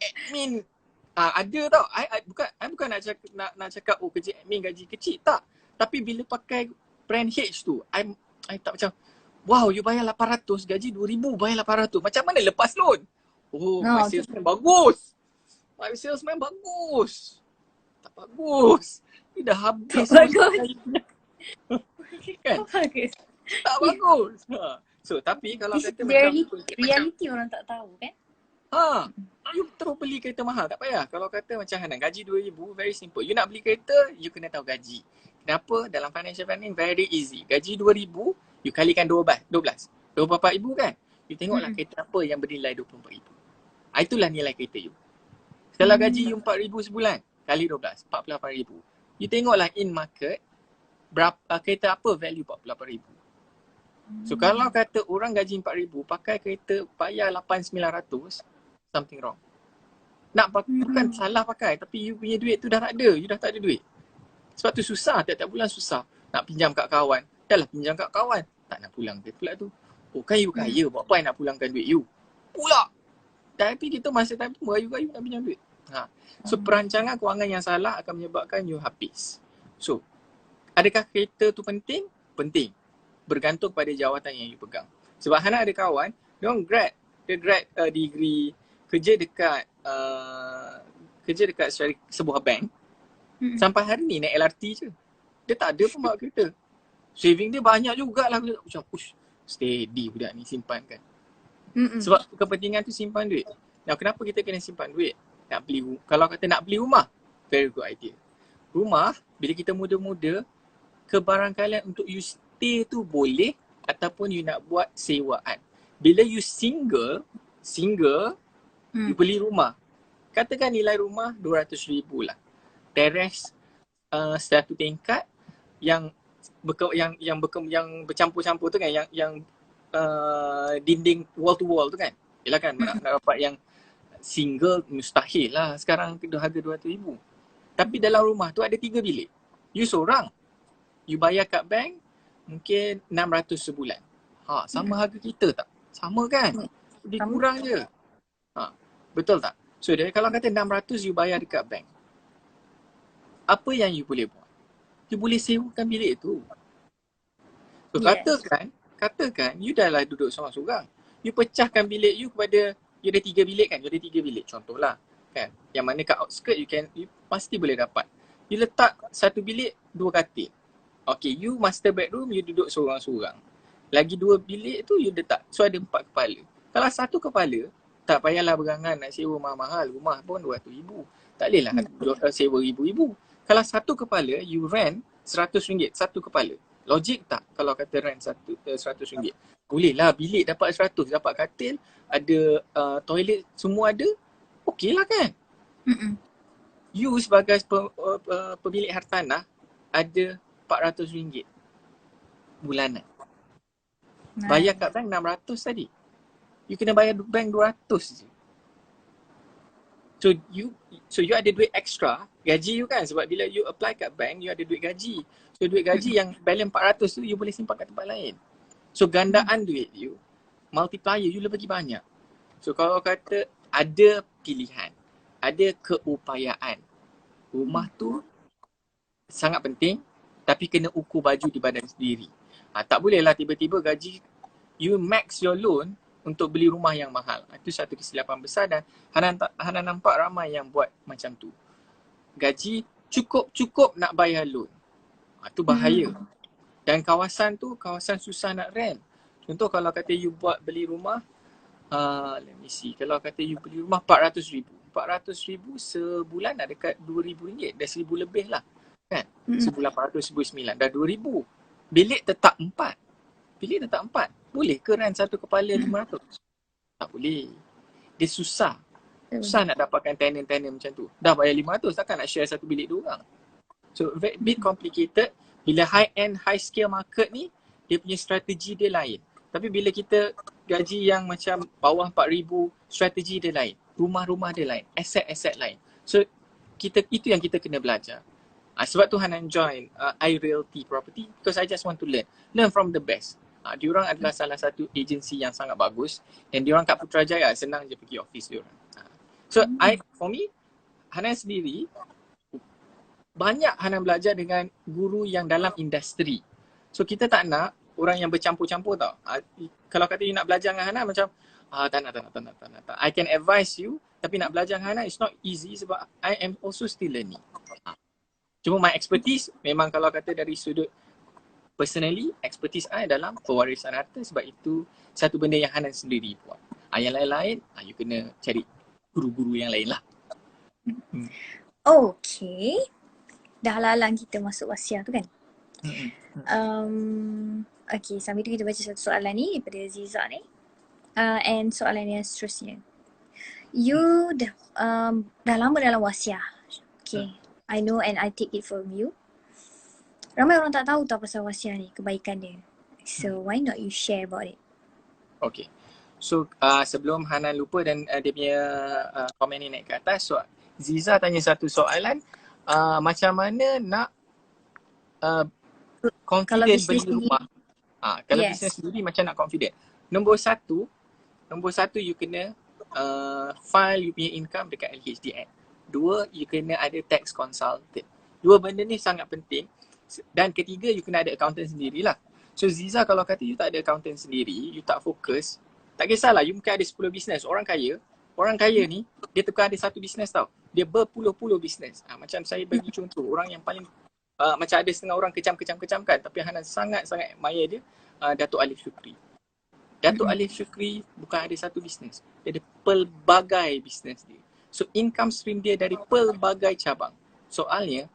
admin, ada tau. I bukan nak cakap kerja admin gaji kecil. Tak. Tapi bila pakai brand H tu, I tak macam, wow, you bayar 800, gaji 2,000 bayar 800. Macam mana lepas loan? My salesman bagus. My salesman bagus. Tak bagus. Ni dah habis. Kan? Tak bagus. So, tapi kalau kata reality orang tak tahu kan? You terus beli kereta mahal, tak payah. Kalau kata macam Hanan, gaji 2,000, very simple. You nak beli kereta, you kena tahu gaji. Kenapa? Dalam financial planning, very easy. Gaji 2,000, you kalikan 12. 24,000 kan? You tengoklah kereta apa yang bernilai 24,000. Itulah nilai kereta you. Kalau gaji you 4,000 sebulan, kali 12, 48,000. You tengoklah in market, berapa kereta apa value 48,000. So kalau kata orang gaji 4,000, pakai kereta bayar 8,900, something wrong. Bukan salah pakai, tapi you punya duit tu dah tak ada. You dah tak ada duit. Sebab tu susah, tiap-tiap bulan susah. Nak pinjam kat kawan. Dah lah pinjam kat kawan. Tak nak pulang duit pula tu. Oh kan you kaya, buat apa nak pulangkan duit you? Pula! Tapi kita masa time tu merayu-rayu nak pinjam duit. So perancangan kewangan yang salah akan menyebabkan you habis. So, adakah kereta tu penting? Penting. Bergantung pada jawatan yang you pegang. Sebab Hana ada kawan, dia grad degree, kerja dekat sebuah bank. Sampai hari ni naik LRT je. Dia tak ada pun bawa kereta. Saving dia banyak jugalah. Macam, steady budak ni simpan kan. Sebab kepentingan tu simpan duit. Now kenapa kita kena simpan duit? Kalau kata nak beli rumah, very good idea. Rumah, bila kita muda-muda, kebarangkalian untuk you stay tu boleh ataupun you nak buat sewaan. Bila you single, you beli rumah. Katakan nilai rumah 200,000 lah. Teres satu tingkat yang bercampur-campur tu kan, yang dinding wall to wall tu kan. Yalah kan, nak dapat yang single mustahil lah sekarang harga 200,000. Tapi dalam rumah tu ada 3 bilik. You seorang. You bayar kat bank mungkin 600 sebulan. Sama harga kita tak? Sama kan? Lebih kurang je. Betul tak? So kalau kata 600 you bayar dekat bank, apa yang you boleh buat? You boleh sewakan bilik tu. So katakan you dah lah duduk seorang-seorang. You pecahkan bilik you kepada, you ada 3 bilik kan? You ada 3 bilik contohlah kan. Yang mana kat outskirt you pasti boleh dapat. You letak satu bilik 2 katil. Okay, you master bedroom you duduk seorang-seorang. Lagi 2 bilik tu you letak. So ada 4 kepala. Kalau satu kepala, tak payahlah berangan nak sewa mahal-mahal. Rumah pun 200,000. Tak boleh lah sewa ribu-ribu. Kalau satu kepala, you rent RM100 satu kepala. Logik tak kalau kata rent RM100? Boleh lah, bilik dapat 100, dapat katil, ada toilet, semua ada. Okey lah kan? You sebagai pemilik hartanah ada RM400 bulanan. Bayar kat bank 600 tadi. You kena bayar bank 200 je. So you ada duit extra, gaji you kan, sebab bila you apply kat bank, you ada duit gaji. So duit gaji yang balance 400 tu, you boleh simpan kat tempat lain. So gandaan duit you, multiplier you lebih banyak. So kalau kata ada pilihan, ada keupayaan, rumah tu sangat penting, tapi kena ukur baju di badan sendiri. Tak bolehlah tiba-tiba gaji you max your loan untuk beli rumah yang mahal. Itu satu kesilapan besar dan Hanan nampak ramai yang buat macam tu. Gaji cukup nak bayar loan. Itu bahaya. Dan kawasan tu kawasan susah nak rent. Contoh kalau kata you buat beli rumah, let me see. Kalau kata you beli rumah 400,000. 400,000 sebulan dah dekat RM2,000. Dah 1,000 lebih lah. Kan? 1,800, 1,900. Dah 2,000. Bilik tetap 4. Bilik tetap 4. Boleh ke rent satu kepala 500? Tak boleh. Dia susah. Susah nak dapatkan tenant-tenant macam tu. Dah bayar 500, takkan nak share satu bilik 2 orang. So, very bit complicated. Bila high-end, high-scale market ni, dia punya strategi dia lain. Tapi bila kita gaji yang macam bawah 4,000, strategi dia lain. Rumah-rumah dia lain. Aset-aset lain. So, itu yang kita kena belajar. Sebab tu Hanan join iRealty Property because I just want to learn. Learn from the best. Diorang adalah salah satu agensi yang sangat bagus dan diorang kat Putrajaya senang je pergi office diorang. So, for me, Hanan sendiri, banyak Hanan belajar dengan guru yang dalam industri. So, kita tak nak orang yang bercampur-campur tau. Kalau kata you nak belajar dengan Hanan macam, tak nak. I can advise you, tapi nak belajar dengan Hanan, it's not easy sebab I am also still learning. Cuma my expertise, memang kalau kata dari sudut personally, expertise I dalam pewarisan harta sebab itu satu benda yang Hanan sendiri buat. Yang lain-lain, you kena cari guru-guru yang lain lah. Okay. Dah halang kita masuk wasiah tu kan? Okay, sambil tu kita baca satu soalan ni daripada Ziza ni. And soalan yang seterusnya. You dah lama dalam wasiah. Okay. I know and I take it from you. Ramai orang tak tahu pasal wasiah ni, kebaikan dia. So why not you share about it? Okay. So sebelum Hanan lupa dan dia punya komen ni naik ke atas, so Ziza tanya satu soalan, macam mana nak confident beli rumah. Kalau bisnes sendiri macam nak confident. Nombor satu you kena file you punya income dekat LHDN. 2, you kena ada tax consultant. 2 benda ni sangat penting. Dan ketiga, you kena ada accountant sendirilah. So Ziza kalau kata you tak ada accountant sendiri, you tak fokus, tak kisahlah, you mungkin ada 10 bisnes. Orang kaya ni, dia tukar ada satu bisnes tau. Dia berpuluh-puluh bisnes. Macam saya bagi contoh, orang yang paling macam ada setengah orang kecam-kecam kan, tapi Hanan sangat-sangat admire dia, Datuk Alif Shukri. Datuk Alif Shukri bukan ada satu bisnes. Dia ada pelbagai bisnes dia. So income stream dia dari pelbagai cabang. Soalnya,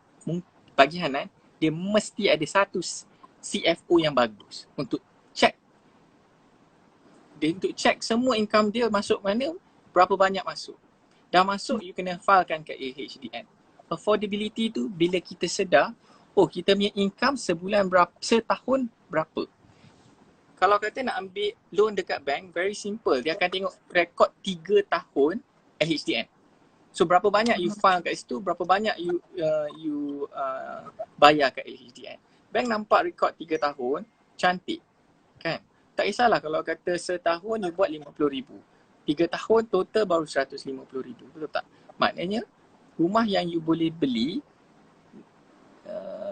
bagi Hanan, dia mesti ada satu CFO yang bagus untuk check. Dia untuk check semua income dia masuk mana, berapa banyak masuk. Dah masuk, you kena filekan ke AHDN. Affordability tu bila kita sedar, kita punya income sebulan berapa, setahun berapa. Kalau kata nak ambil loan dekat bank, very simple. Dia akan tengok rekod 3 tahun LHDN. So berapa banyak you file kat situ, berapa banyak you bayar kat LHDN. Bank nampak rekod 3 tahun, cantik. Kan? Tak kisahlah kalau kata setahun you buat RM50,000. 3 tahun total baru RM150,000. Betul tak? Maknanya rumah yang you boleh beli,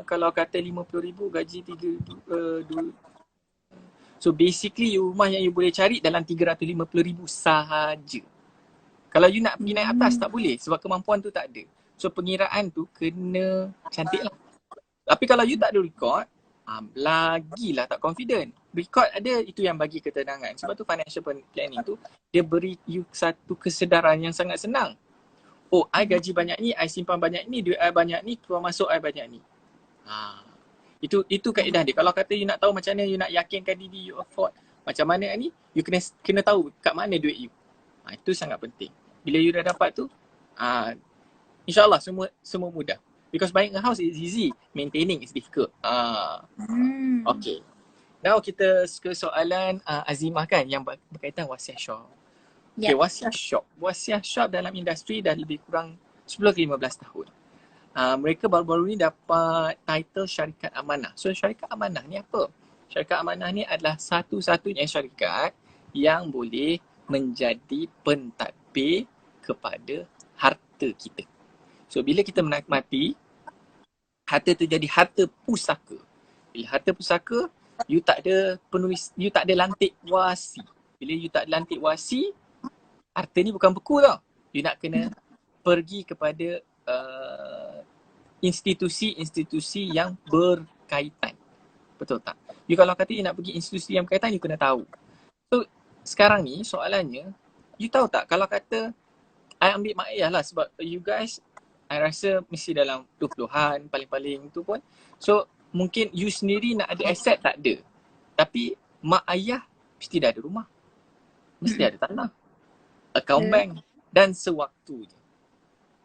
kalau kata RM50,000 gaji 3, so basically rumah yang you boleh cari dalam RM350,000 sahaja. Kalau you nak pergi naik atas tak boleh sebab kemampuan tu tak ada. So pengiraan tu kena cantik lah. Tapi kalau you tak ada record, lagilah tak confident. Record ada, itu yang bagi ketenangan. Sebab tu financial planning tu, dia beri you satu kesedaran yang sangat senang. I gaji banyak ni, I simpan banyak ni, duit I banyak ni, keluar masuk I banyak ni. Itu kaedah dia. Kalau kata you nak tahu macam mana you nak yakinkan diri you afford macam mana ni, you kena tahu kat mana duit you. Itu sangat penting. Bila you dah dapat tu, InsyaAllah semua mudah. Because buying a house is easy, maintaining is difficult. Okay. Now kita ke soalan Azimah kan yang berkaitan wasiah shop. Okay, wasiah shop dalam industri dah lebih kurang 10-15 tahun. Mereka baru-baru ni dapat title syarikat amanah. So syarikat amanah ni apa? Syarikat amanah ni adalah satu-satunya syarikat yang boleh menjadi pentadbir kepada harta kita. So bila kita menikmati Harta tu jadi harta pusaka. Bila harta pusaka, you tak ada penulis, you tak ada lantik wasi. Bila you tak ada lantik wasi, harta ni bukan beku tau. You nak kena pergi kepada institusi-institusi yang berkaitan. Betul tak? You kalau kata you nak pergi institusi yang berkaitan, you kena tahu. So, sekarang ni soalannya, you tahu tak kalau kata I ambil mak ayah lah sebab you guys, I rasa mesti dalam 20-an paling-paling tu pun. So, mungkin you sendiri nak ada aset tak ada. Tapi mak ayah mesti dah ada rumah. Mesti ada tanah. Account bank dan sewaktu je.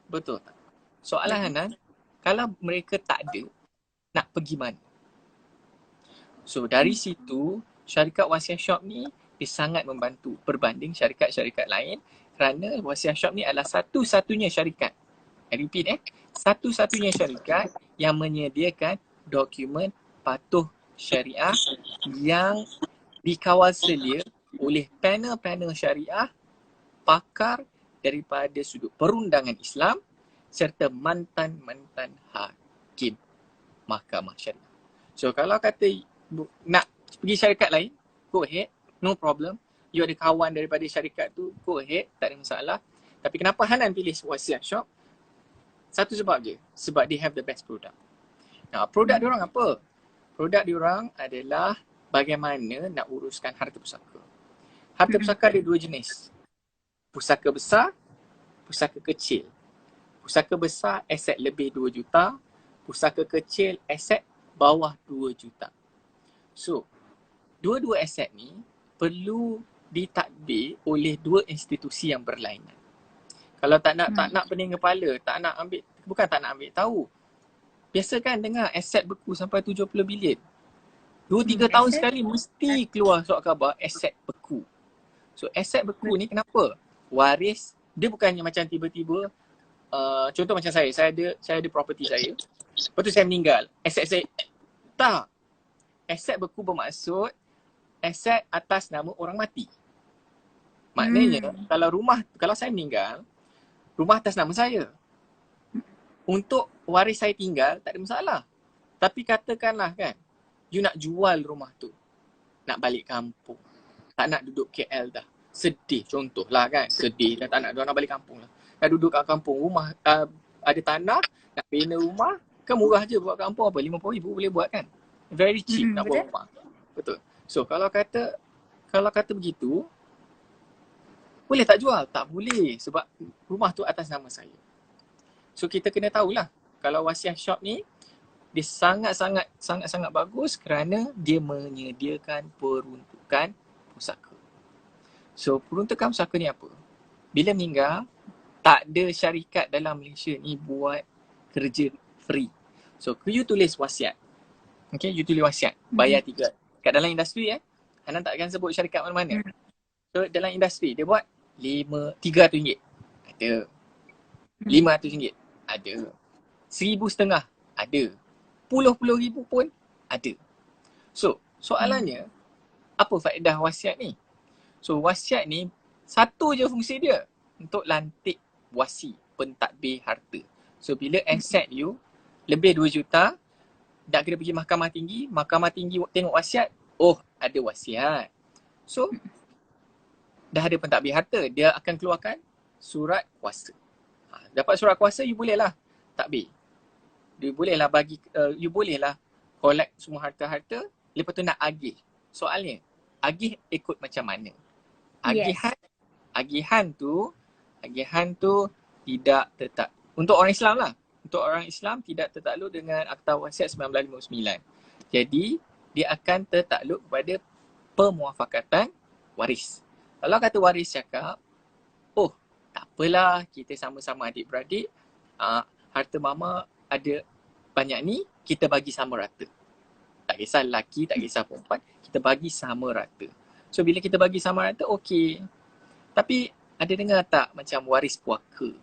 Betul tak? Soalan Hanan, kalau mereka tak ada, nak pergi mana? So dari situ, syarikat Wasiah Shop ni dia sangat membantu berbanding syarikat-syarikat lain kerana Wasiah Shop ni adalah satu-satunya syarikat. I repeat satu-satunya syarikat yang menyediakan dokumen patuh syariah yang dikawal selia oleh panel-panel syariah, pakar daripada sudut perundangan Islam serta mantan-mantan hakim mahkamah syariah. So kalau kata nak pergi syarikat lain, go ahead, no problem. You ada kawan daripada syarikat tu, go ahead, tak ada masalah. Tapi kenapa Hanan pilih Wasiah Shop? Satu sebab je, sebab they have the best product. Nah, produk diorang apa? Produk diorang adalah bagaimana nak uruskan harta pusaka. Harta pusaka ada dua jenis. Pusaka besar, pusaka kecil. Pusaka besar aset lebih 2 juta, pusaka kecil aset bawah 2 juta. So, dua-dua aset ni perlu ditadbir oleh dua institusi yang berlainan. Kalau tak nak pening kepala, tak nak ambil, bukan tak nak ambil tahu. Biasa kan dengar aset beku sampai 70 bilion. 2-3 tahun sekali mesti keluar surat khabar aset beku. So aset beku ni kenapa? Waris, dia bukannya macam tiba-tiba, contoh macam saya ada property saya. Lepas tu saya meninggal, aset saya, tak. Aset beku bermaksud aset atas nama orang mati. Maknanya kalau saya meninggal, rumah atas nama saya. Untuk waris saya tinggal, tak ada masalah. Tapi katakanlah kan, you nak jual rumah tu. Nak balik kampung. Tak nak duduk KL dah. Sedih contohlah kan. Sedih dah tak nak balik kampung lah. Nak duduk kat kampung, rumah ada tanah, nak bina rumah, kan murah je buat kampung apa. 50,000 boleh buat kan. Very cheap nak buat rumah. Betul. So kalau kata begitu, boleh tak jual? Tak boleh sebab rumah tu atas nama saya. So kita kena tahulah kalau Wasiah Shop ni dia sangat-sangat bagus kerana dia menyediakan peruntukan pusaka. So peruntukan pusaka ni apa? Bila meninggal, tak ada syarikat dalam Malaysia ni buat kerja free. So you tulis wasiat. Okay, you tulis wasiat. Bayar 3. Kat dalam industri Hanan takkan sebut syarikat mana-mana. So dalam industri dia buat RM300 ada. RM500 ada. RM1,500 ada. Puluh ribu pun ada. So soalannya, apa faedah wasiat ni? So wasiat ni satu je fungsi dia, untuk lantik wasi, pentadbir harta. So bila aset you lebih 2 juta, tak kena pergi mahkamah tinggi tengok wasiat, oh ada wasiat. So dah ada pentadbir harta, dia akan keluarkan surat kuasa. Dapat surat kuasa, you bolehlah tadbir. You bolehlah bagi, you bolehlah collect semua harta-harta, lepas tu nak agih. Soalnya, agih ikut macam mana? Agihan tu tidak tetap. Untuk orang Islam lah. Untuk orang Islam tidak tertakluk dengan Akta Wasiat 1959. Jadi, dia akan tertakluk kepada pemuafakatan waris. Kalau kata waris cakap, oh tak apalah, kita sama-sama adik-beradik, harta mama ada banyak ni, kita bagi sama rata. Tak kisah lelaki, tak kisah perempuan, kita bagi sama rata. So bila kita bagi sama rata, okey. Tapi ada dengar tak macam waris puaka?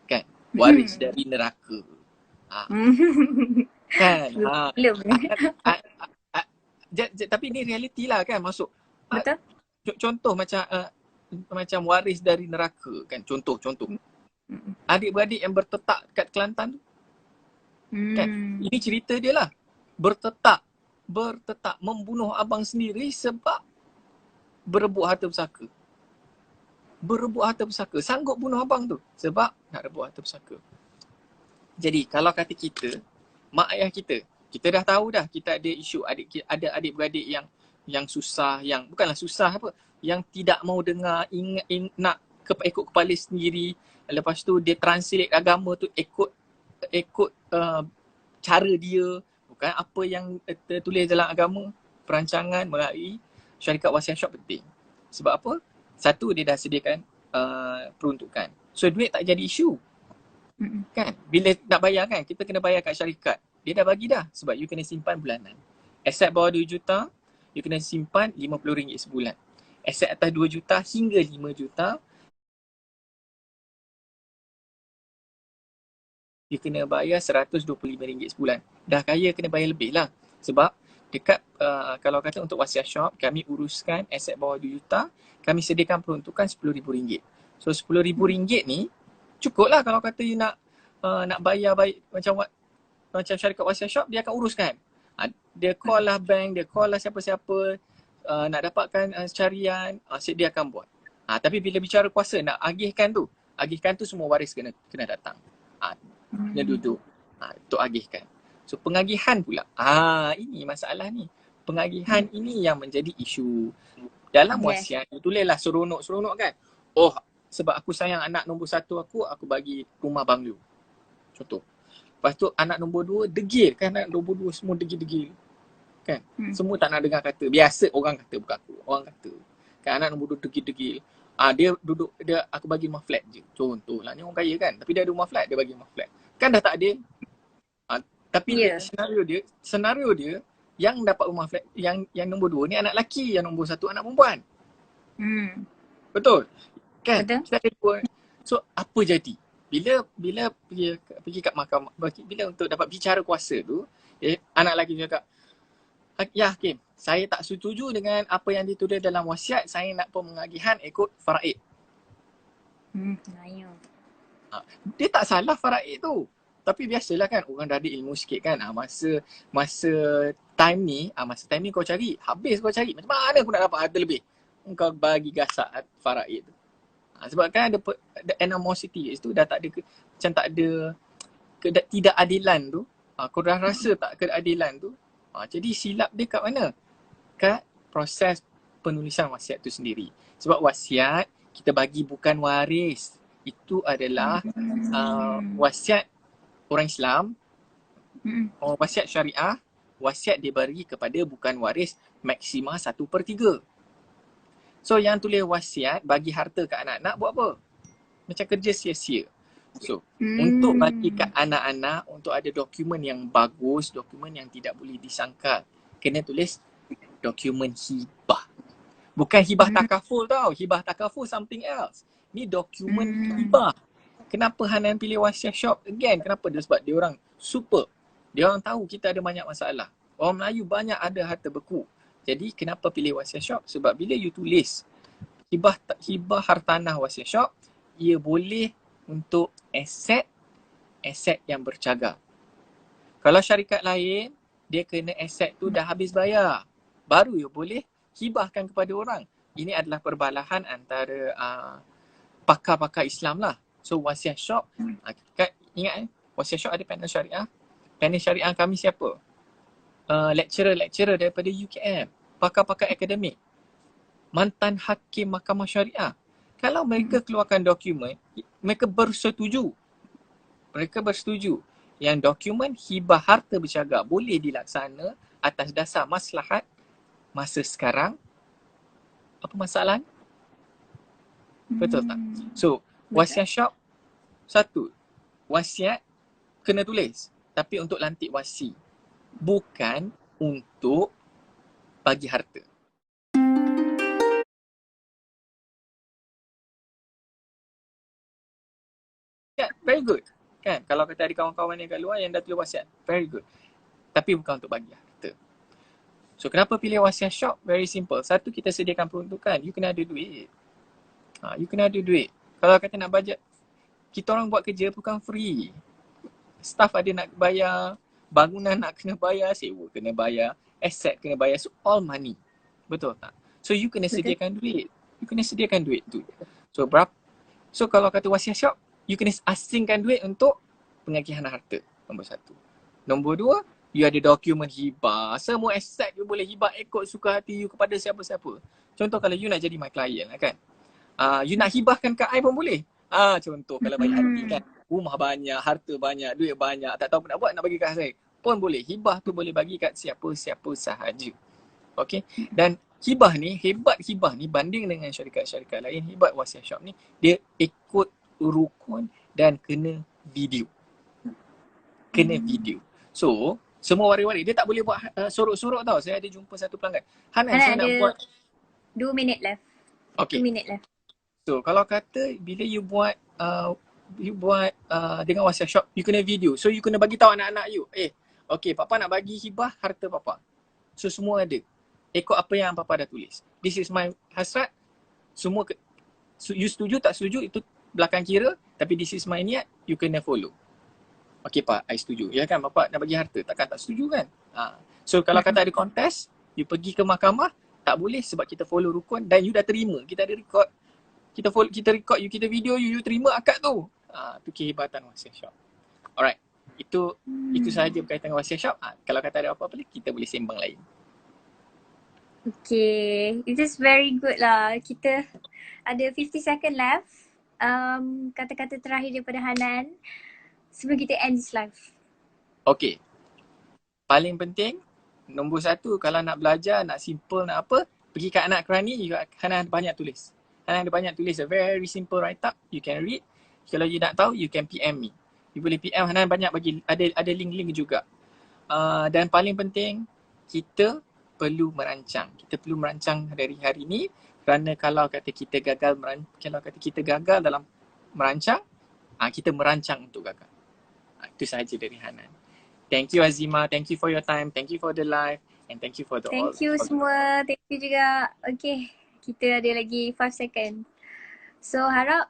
Kan? Waris dari neraka. Kan? Tapi ni realiti lah kan, masuk. Betul. Contoh macam waris dari neraka kan, contoh. Adik-beradik yang bertetak kat Kelantan tu, Kan? Ini cerita dia lah. Bertetak membunuh abang sendiri sebab berebut harta pusaka. Berebut harta pusaka. Sanggup bunuh abang tu sebab nak rebut harta pusaka. Jadi kalau kata kita, mak ayah kita dah tahu dah kita ada isu ada adik-beradik yang susah, yang bukanlah susah apa, yang tidak mau dengar, nak ikut kepala sendiri. Lepas tu dia translate agama tu ikut cara dia, bukan apa yang tertulis dalam agama. Perancangan melalui syarikat wasiat shop penting. Sebab apa? Satu, dia dah sediakan peruntukan. So duit tak jadi isu. Kan? Bila nak bayar kan, kita kena bayar kat syarikat. Dia dah bagi dah sebab you kena simpan bulanan. Aset bawah 2 juta, you kena simpan RM50 sebulan. Aset atas 2 juta hingga 5 juta, you kena bayar RM125 sebulan. Dah kaya kena bayar lebih lah. Sebab dekat kalau kata untuk wasiat shop, kami uruskan aset bawah 2 juta, kami sediakan peruntukan RM10,000. So RM10,000 ni cukup lah kalau kata you nak bayar baik macam syarikat wasiat shop, dia akan uruskan. Dia call lah bank, dia call lah siapa-siapa, nak dapatkan carian, dia akan buat. Tapi bila bicara kuasa, nak agihkan tu semua waris kena datang. Dia duduk untuk agihkan. So pengagihan pula, ini masalah ni. Pengagihan ini yang menjadi isu. Dalam wasiat, tulislah seronok-seronok kan. Oh, sebab aku sayang anak nombor 1 aku bagi rumah banglo. Contoh. Lepas tu anak nombor 2 degil kan, anak nombor 2 semua degil-degil. Kan? Semua tak nak dengar kata. Biasa orang kata, bukan aku. Orang kata. Kan anak nombor 2 degil-degil. Dia duduk, aku bagi rumah flat je. Contoh lah, ni orang kaya kan. Tapi dia ada rumah flat, dia bagi rumah flat. Kan dah tak adil. Tapi senario dia yang dapat rumah flat, yang nombor 2 ni anak lelaki, yang nombor 1 anak perempuan. Betul? Kan? Betul. Kita ada dua. So apa jadi? Bila pergi kat mahkamah, bila untuk dapat bicara kuasa tu, anak lelaki cakap, ya Hakim, saya tak setuju dengan apa yang ditulis dalam wasiat, saya nak pemengagihan ikut faraid. Dia tak salah faraid tu. Tapi biasalah kan, orang dah ada ilmu sikit kan. Masa time ni kau cari, habis kau cari. Macam mana aku nak dapat harta lebih? Kau bagi gasak faraid tu. Sebab kan ada animosity kat situ, dah tak ada macam tak ada ketidakadilan tu. Kau dah rasa tak keadilan tu. Jadi silap dia kat mana? Kat proses penulisan wasiat tu sendiri. Sebab wasiat kita bagi bukan waris. Itu adalah wasiat orang Islam, wasiat syariah, wasiat diberi kepada bukan waris maksima 1/3. So yang tulis wasiat bagi harta kat anak-anak buat apa? Macam kerja sia-sia. So untuk bagi kat anak-anak, untuk ada dokumen yang bagus, dokumen yang tidak boleh disangkal, kena tulis dokumen hibah. Bukan hibah takaful tau. Hibah takaful something else. Ni dokumen hibah. Kenapa Hanan pilih wasiat shop? Again, kenapa? Dia sebab dia orang super. Dia orang tahu kita ada banyak masalah. Orang Melayu banyak ada harta beku. Jadi kenapa pilih wasiat shop? Sebab bila you tulis hibah hartanah wasiat shop, ia boleh untuk aset yang bercagar. Kalau syarikat lain, dia kena aset tu dah habis bayar. Baru you boleh hibahkan kepada orang. Ini adalah perbalahan antara pakar-pakar Islam lah. So wasiat shop, ingat wasiat shop ada panel syariah. Panel syariah kami siapa? Lecturer daripada UKM, pakar-pakar akademik, mantan hakim mahkamah syariah. Kalau mereka keluarkan dokumen, mereka bersetuju yang dokumen hibah harta bercagar boleh dilaksana atas dasar maslahat masa sekarang. Apa masalahnya? Betul tak? So wasiat shop, satu, wasiat kena tulis tapi untuk lantik wasi, bukan untuk bagi harta. Very good. Kan? Kalau kata ada kawan-kawan yang kat luar yang dah tulis wasiat, very good. Tapi bukan untuk bagi harta. So kenapa pilih wasiat shop? Very simple. Satu, kita sediakan peruntukan. You kena ada duit. You kena ada duit. Kalau kata nak bajet, kita orang buat kerja bukan free. staff ada nak bayar, bangunan nak kena bayar, sewa kena bayar, aset kena bayar. So all money. Betul tak? So you kena Betul. sediakan duit. You kena sediakan duit tu. So kalau kata wasiat shop, you kena asingkan duit untuk pengagihan harta. Nombor satu. Nombor dua, you ada dokumen hibah. Semua aset you boleh hibah ikut suka hati you kepada siapa-siapa. Contoh kalau you nak jadi my client lah kan. You nak hibahkan kat I pun boleh. Contoh kalau baik hati kan. Rumah banyak, harta banyak, duit banyak. Tak tahu apa nak buat, nak bagi kat saya. Pun boleh. Hibah tu boleh bagi kat siapa-siapa sahaja. Okay. Dan hibah ni, hebat hibah ni banding dengan syarikat-syarikat lain, hebat wasiat shop ni, dia ikut rukun dan kena video. Kena video. So, semua wari-wari, dia tak boleh buat sorok-sorok tau. Saya ada jumpa satu pelanggan. Hanan, saya nak buat 2 minit left. Okay. 2 minit left. So, kalau kata bila you buat dengan wasiat shop, you kena video. So, you kena bagi tahu anak-anak you. Okay, papa nak bagi hibah harta papa. So, semua ada. Ikut apa yang papa dah tulis. This is my hasrat. Semua you setuju tak setuju itu belakang kira, tapi this is my niat, you kena follow. Okay pak, I setuju. Ya kan, bapa nak bagi harta, takkan tak setuju kan? So kalau kata ada kontes, you pergi ke mahkamah, tak boleh sebab kita follow rukun dan you dah terima. Kita ada record. Kita record you, kita video you terima akad tu. Tu kehebatan wasiat shop. Alright. Itu sahaja berkaitan dengan wasiat shop. Kalau kata ada apa-apa lagi, kita boleh sembang lain. Okay, it is very good lah. Kita ada 50 second left. Kata-kata terakhir daripada Hanan sebelum kita end this live. Okay. Paling penting, nombor satu, kalau nak belajar, nak simple, nak apa, pergi kat Anak Kerani, Hanan ada banyak tulis. Hanan ada banyak tulis, a very simple write-up, you can read. Kalau you nak tahu, you can PM me. You boleh PM, Hanan banyak bagi, ada link-link juga. Dan paling penting, kita perlu merancang. Kita perlu merancang dari hari ni, kerana kalau kata kita gagal dalam merancang, kita merancang untuk gagal. Itu sahaja dari Hanan. Thank you Azima, thank you for your time, thank you for the live, and thank you for the all. Thank you semua, thank you juga. Okay, kita ada lagi 5 second. So harap